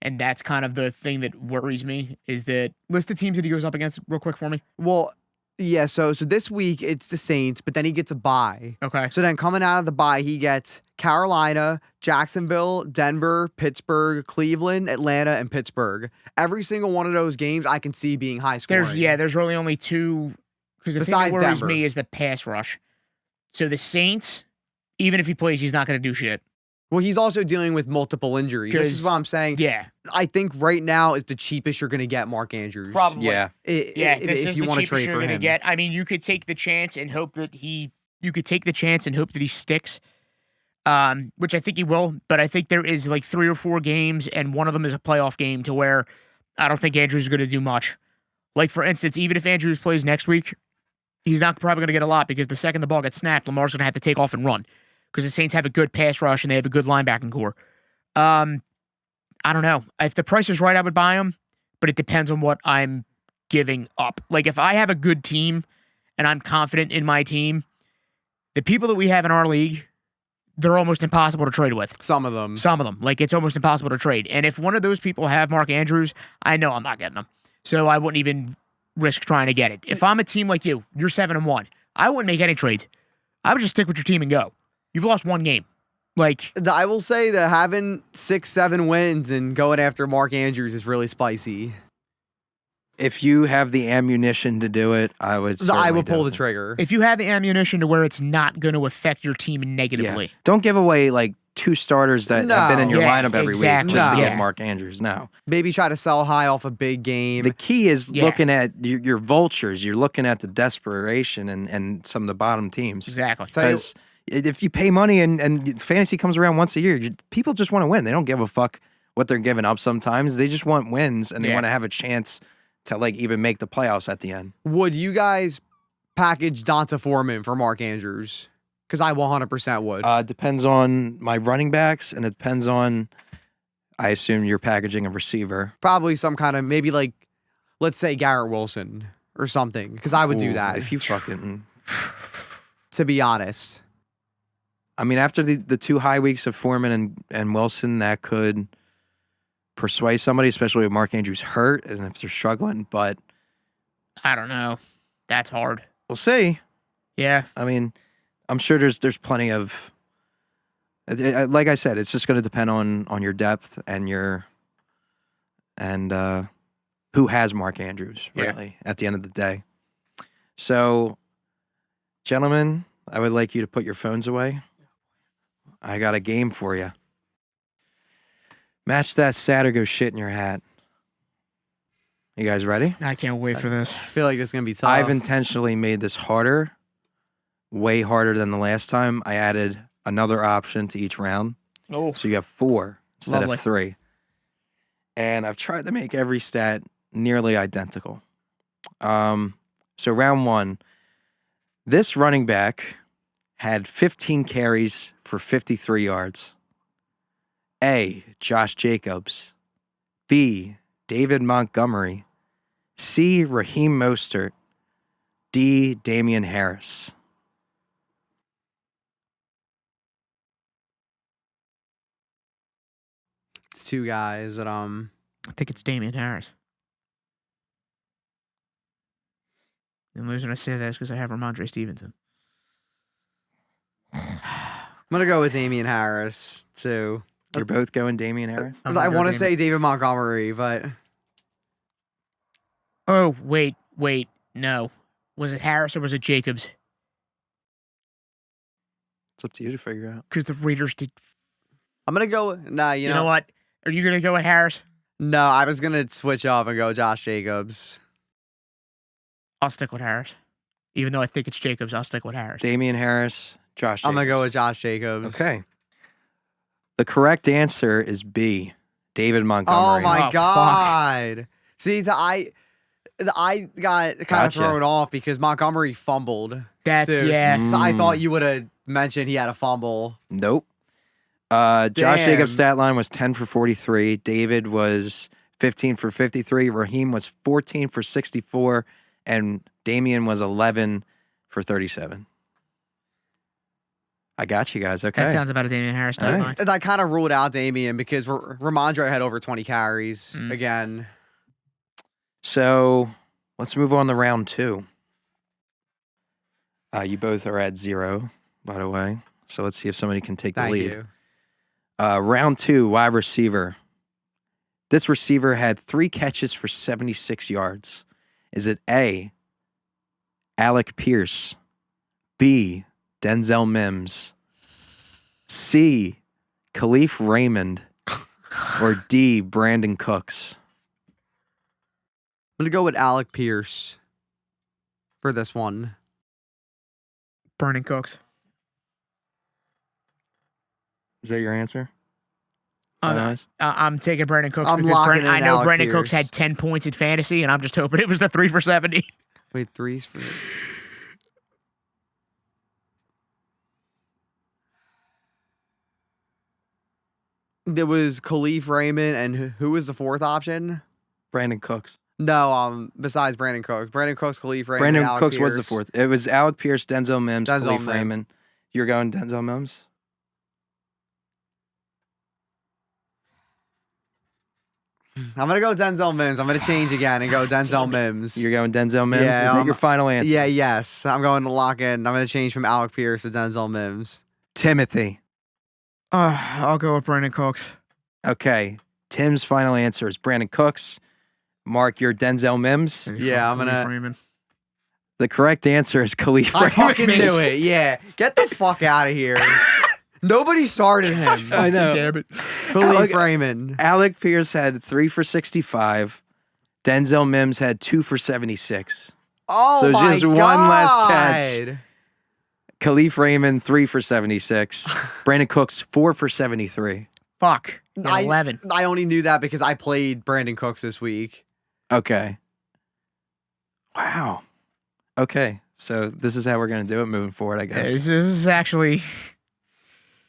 And that's kind of the thing that worries me is that list the teams that he goes up against real quick for me. Well, yeah, so this week it's the Saints, but then he gets a bye. Okay. So then coming out of the bye, he gets Carolina, Jacksonville, Denver, Pittsburgh, Cleveland, Atlanta, and Pittsburgh. Every single one of those games I can see being high scoring. There's really only two, because the thing Besides that worries Denver. me is the pass rush. So the Saints, even if he plays, he's not going to do shit. Well, he's also dealing with multiple injuries. This is 'Cause- what I'm saying. Yeah. I think right now is the cheapest you're going to get Mark Andrews. Probably. Yeah. Yeah, this if is you the want to cheapest trade you're for going to him. get. I mean, you could take the chance and hope that he sticks, which I think he will. But I think there is like 3 or 4 games, and one of them is a playoff game to where I don't think Andrews is going to do much. Like, for instance, even if Andrews plays next week, he's not probably going to get a lot because the second the ball gets snapped, Lamar's going to have to take off and run because the Saints have a good pass rush and they have a good linebacking core. I don't know. If the price is right, I would buy him, but it depends on what I'm giving up. Like, if I have a good team and I'm confident in my team, the people that we have in our league, they're almost impossible to trade with. Some of them. Some of them. Like, it's almost impossible to trade. And if one of those people have Mark Andrews, I know I'm not getting them. So I wouldn't even risk trying to get it. If I'm a team like you, you're 7-1, I wouldn't make any trades. I would just stick with your team and go. You've lost one game. Like, I will say that having 6-7 wins and going after Mark Andrews is really spicy. If you have the ammunition to do it, I would. I would do pull it. the trigger. if you have the ammunition to where it's not going to affect your team negatively. Yeah. Don't give away like 2 starters that have been in your Yeah, lineup every exactly. week just to No. get Mark Andrews. No. Maybe try to sell high off a big game. The key is Yeah. looking at your vultures. You're looking at the desperation and some of the bottom teams. Exactly. Tell you- Because if you pay money and fantasy comes around once a year, people just want to win. They don't give a fuck what they're giving up sometimes. They just want wins and they Yeah. want to have a chance to like even make the playoffs at the end. Would you guys package Donta Foreman for Mark Andrews? Because I 100% would. Depends on my running backs and it depends on, I assume you're packaging a receiver. Probably some kind of, maybe like, let's say Garrett Wilson or something. Because I would do Ooh, that, If you fucking... to be honest. I mean, after the 2 high weeks of Foreman and Wilson, that could persuade somebody, especially if Mark Andrews hurt and if they're struggling. But I don't know. That's hard. we'll see. Yeah. I mean, I'm sure there's plenty of. Like I said, it's just going to depend on your depth and who has Mark Andrews really at the end of the day. So, gentlemen, I would like you to put your phones away. I got a game for you. Match that stat or go shit in your hat. You guys ready? I can't wait for this. I feel like it's going to be tough. I've intentionally made this harder, way harder than the last time. I added another option to each round. Oh. So you have 4 instead Lovely. of 3. And I've tried to make every stat nearly identical. So round 1, this running back had 15 carries for 53 yards. A, Josh Jacobs. B, David Montgomery. C, Raheem Mostert. D, Damian Harris. It's 2 guys that I think it's Damian Harris. And the reason I say that is because I have Ramondre Stevenson. I'm going to go with Damian Harris, too. You're both going Damian Harris? I'm gonna I go want to Damian. say David Montgomery, but Oh, wait. No. Was it Harris or was it Jacobs? It's up to you to figure out. Because the Raiders did. I'm going to go. Nah, You know what? Are you going to go with Harris? No, I was going to switch off and go Josh Jacobs. I'll stick with Harris. Even though I think it's Jacobs, I'll stick with Harris. Damian Harris, Josh I'm going to go Jacobs. with Josh Jacobs. Okay. The correct answer is B, David Oh, Montgomery. my Oh, fuck. God. See, I got kind of Gotcha. thrown off because Montgomery fumbled. That's, too. yeah. So I Mm. thought you would have mentioned he had a fumble. Nope. Josh Damn. Jacobs' stat line was 10 for 43. David was 15 for 53. Raheem was 14 for 64. And Damian was 11 for 37. I got you guys. Okay. That sounds about a Damian Harris All right. stat line. And I kind of ruled out Damian because Ramondre had over 20 carries Mm. again. So let's move on to round 2. You both are at 0, by the way. So let's see if somebody can take the Thank lead. you. Round 2, wide receiver. This receiver had 3 catches for 76 yards. Is it A, Alec Pierce, B, Denzel Mims, C, Khalif Raymond, or D, Brandon Cooks? I'm going to go with Alec Pierce for this one. Brandon Cooks. Is that your answer? I'm, Finalized? I'm taking Brandon Cooks I'm because locking in I know Alec Brandon Cooks Pierce. had 10 points in fantasy, and I'm just hoping it was the 3 for 70. Wait, 3's for... There was Khalif Raymond, and who was the 4th option? Brandon Cooks. No, besides Brandon Cooks. Brandon Cooks, Khalif Raymond, Brandon Alec Cooks was the Pierce. 4th. It was Alec Pierce, Denzel Mims, Denzel Khalif Mims. Raymond. You're going Denzel Mims? I'm going to go Denzel Mims. I'm going to change again and go Denzel Mims. You're going Denzel Mims? Yeah, Is that your final answer? Yeah, yes. I'm going to lock in. I'm going to change from Alec Pierce to Denzel Mims. Timothy. I'll go with Brandon Cooks. Okay. Tim's final answer is Brandon Cooks. Mark, you're Denzel Mims. Yeah, I'm gonna- Freeman. The correct answer is Khalif I Raymond. fucking knew it. Yeah. Get the fuck out of here. Nobody started him. I know. Damn it. Khalif Raymond. Alec Pierce had 3 for 65. Denzel Mims had 2 for 76. Oh, So my just God. one less catch. Khalif Raymond, 3 for 76. Brandon Cooks, 4 for 73. Fuck. Got 11. I only knew that because I played Brandon Cooks this week. Okay. Wow. Okay. So this is how we're going to do it moving forward, I guess. This is actually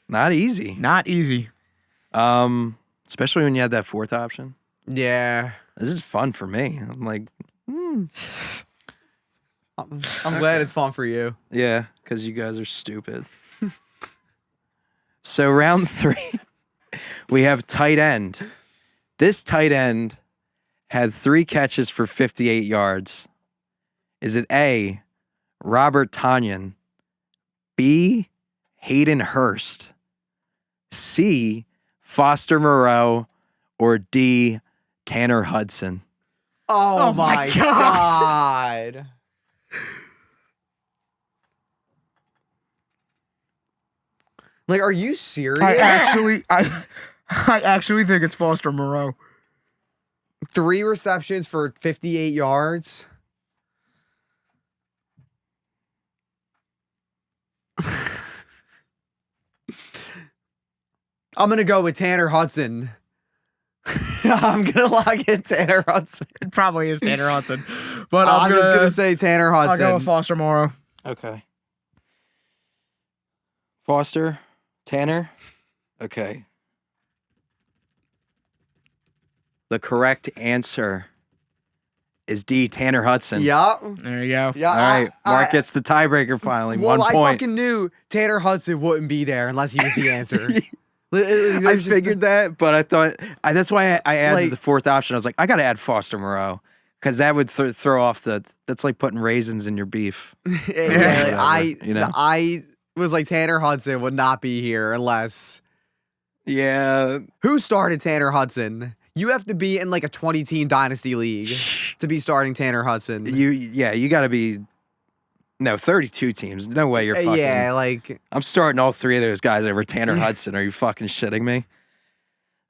Not easy. not easy. Especially when you had that 4th option. Yeah. This is fun for me. I'm like, I'm glad it's fun for you. yeah, because you guys are stupid. So round 3, we have tight end. This tight end had 3 catches for 58 yards. Is it A, Robert Tonyan, B, Hayden Hurst, C, Foster Moreau, or D, Tanner Hudson? Oh, my my God. God. Like, are you serious? I actually think it's Foster Moreau. 3 receptions for 58 yards. I'm going to go with Tanner Hudson. I'm going to lock in Tanner Hudson. It probably is Tanner Hudson. But I'm just going to say Tanner I'll Hudson. go with Foster Moreau. Okay. Foster, Tanner. Okay. The correct answer is D, Tanner Hudson. Yup. There you go. Yeah. All right. Mark gets the tiebreaker finally. Well, 1 I point. fucking knew Tanner Hudson wouldn't be there unless he was the answer. I figured that, but I thought that's why I added Like- the 4th option. I was like, I got to add Foster Moreau because that would throw off that's like putting raisins in your beef. Yeah, whatever, I was like Tanner Hudson would not be here unless Yeah. who started Tanner Hudson? You have to be in like a 20-team dynasty league to be starting Tanner Hudson. You got to be 32 teams. No way you're fucking. Yeah, like I'm starting all 3 of those guys over Tanner Hudson. Are you fucking shitting me?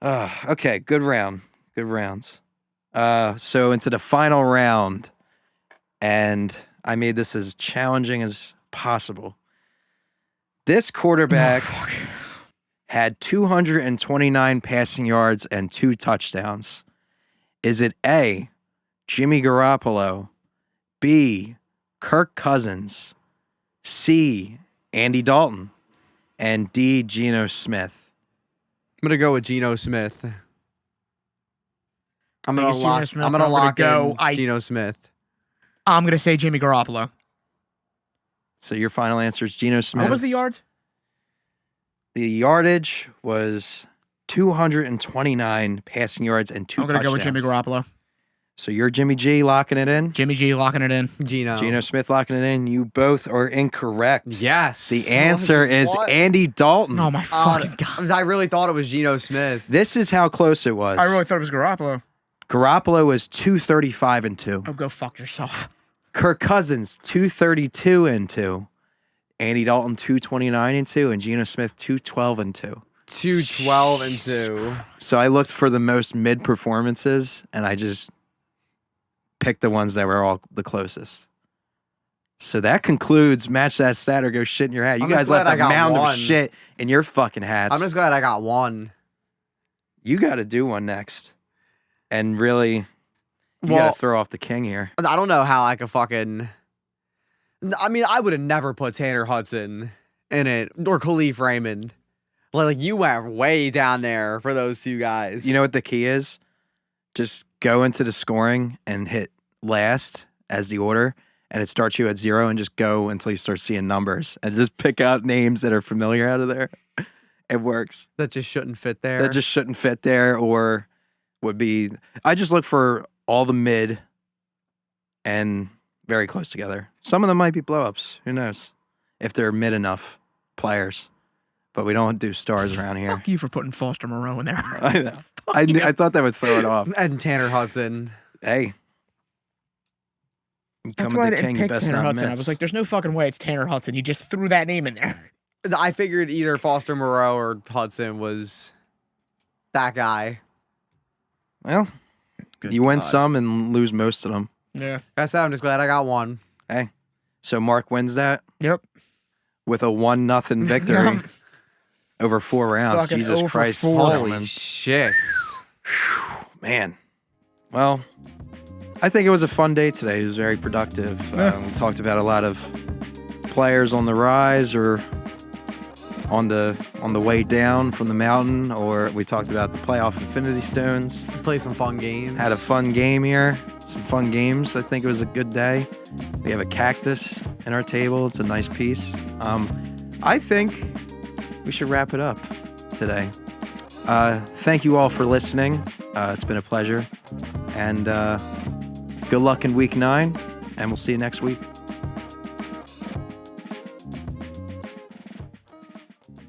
Okay, good round. Good rounds. So into the final round, and I made this as challenging as possible. This quarterback had 229 passing yards and 2 touchdowns. Is it A, Jimmy Garoppolo, B, Kirk Cousins, C, Andy Dalton, and D, Geno Smith? gonna go with Geno Smith. I'm think gonna it's Geno lock. Smith, I'm but gonna I'm gonna lock go- in Geno Smith. I'm going to say Jimmy Garoppolo. So your final answer is Geno Smith. What was the yards? The yardage was 229 passing yards and 2 I'm going to go with touchdowns. Jimmy Garoppolo. So you're Jimmy G locking it in. Jimmy G locking it in. Geno Smith locking it in. You both are incorrect. Yes. The answer is What? Andy Dalton. Oh, my fucking God. I really thought it was Geno Smith. This is how close it was. I really thought it was Garoppolo. Garoppolo was 235-2. Oh, go fuck yourself. Kirk Cousins 232-2. Andy Dalton 229-2, and Geno Smith 212-2. 212-2. So I looked for the most mid performances, and I just picked the ones that were all the closest. So that concludes Match That Stat or Go Shit in Your Hat. You I'm guys just glad left I a got mound one. of shit in your fucking hats. I'm just glad I got one. You got to do one next, and really, you got Well, to throw off the king here. I don't know how I could fucking. I mean, I would have never put Tanner Hudson in it or Khalif Raymond. Like you went way down there for those two guys. You know what the key is? Just go into the scoring and hit last as the order, and it starts you at 0, and just go until you start seeing numbers, and just pick out names that are familiar out of there. It works. that just shouldn't fit there. That just shouldn't fit there, or would be. I just look for all the mid and very close together. Some of them might be blow-ups. Who knows? If they're mid enough players. But we don't do stars around here. Fuck you for putting Foster Moreau in there. I know. I thought that would throw it off. and Tanner Hudson. Hey. You That's come why I with the didn't king, you pick best Tanner not Hudson. I miss. was like, there's no fucking way it's Tanner Hudson. He just threw that name in there. I figured either Foster Moreau or Hudson was that guy. Well, Good you win God. some and lose most of them. Yeah. That's I'm just glad I got one. Hey. So Mark wins that Yep. with a 1-0 victory over 4 rounds. Fucking Jesus 0 for Christ. 4. gentlemen. Holy shit. Man. Well, I think it was a fun day today. It was very productive. Yeah. We talked about a lot of players on the rise or on the way down from the mountain, or we talked about the playoff Infinity Stones. Play some fun games. Had a fun game here. Some fun games. I think it was a good day. We have a cactus in our table. It's a nice piece. I think we should wrap it up today. Thank you all for listening. It's been a pleasure. And good luck in week 9, and we'll see you next week.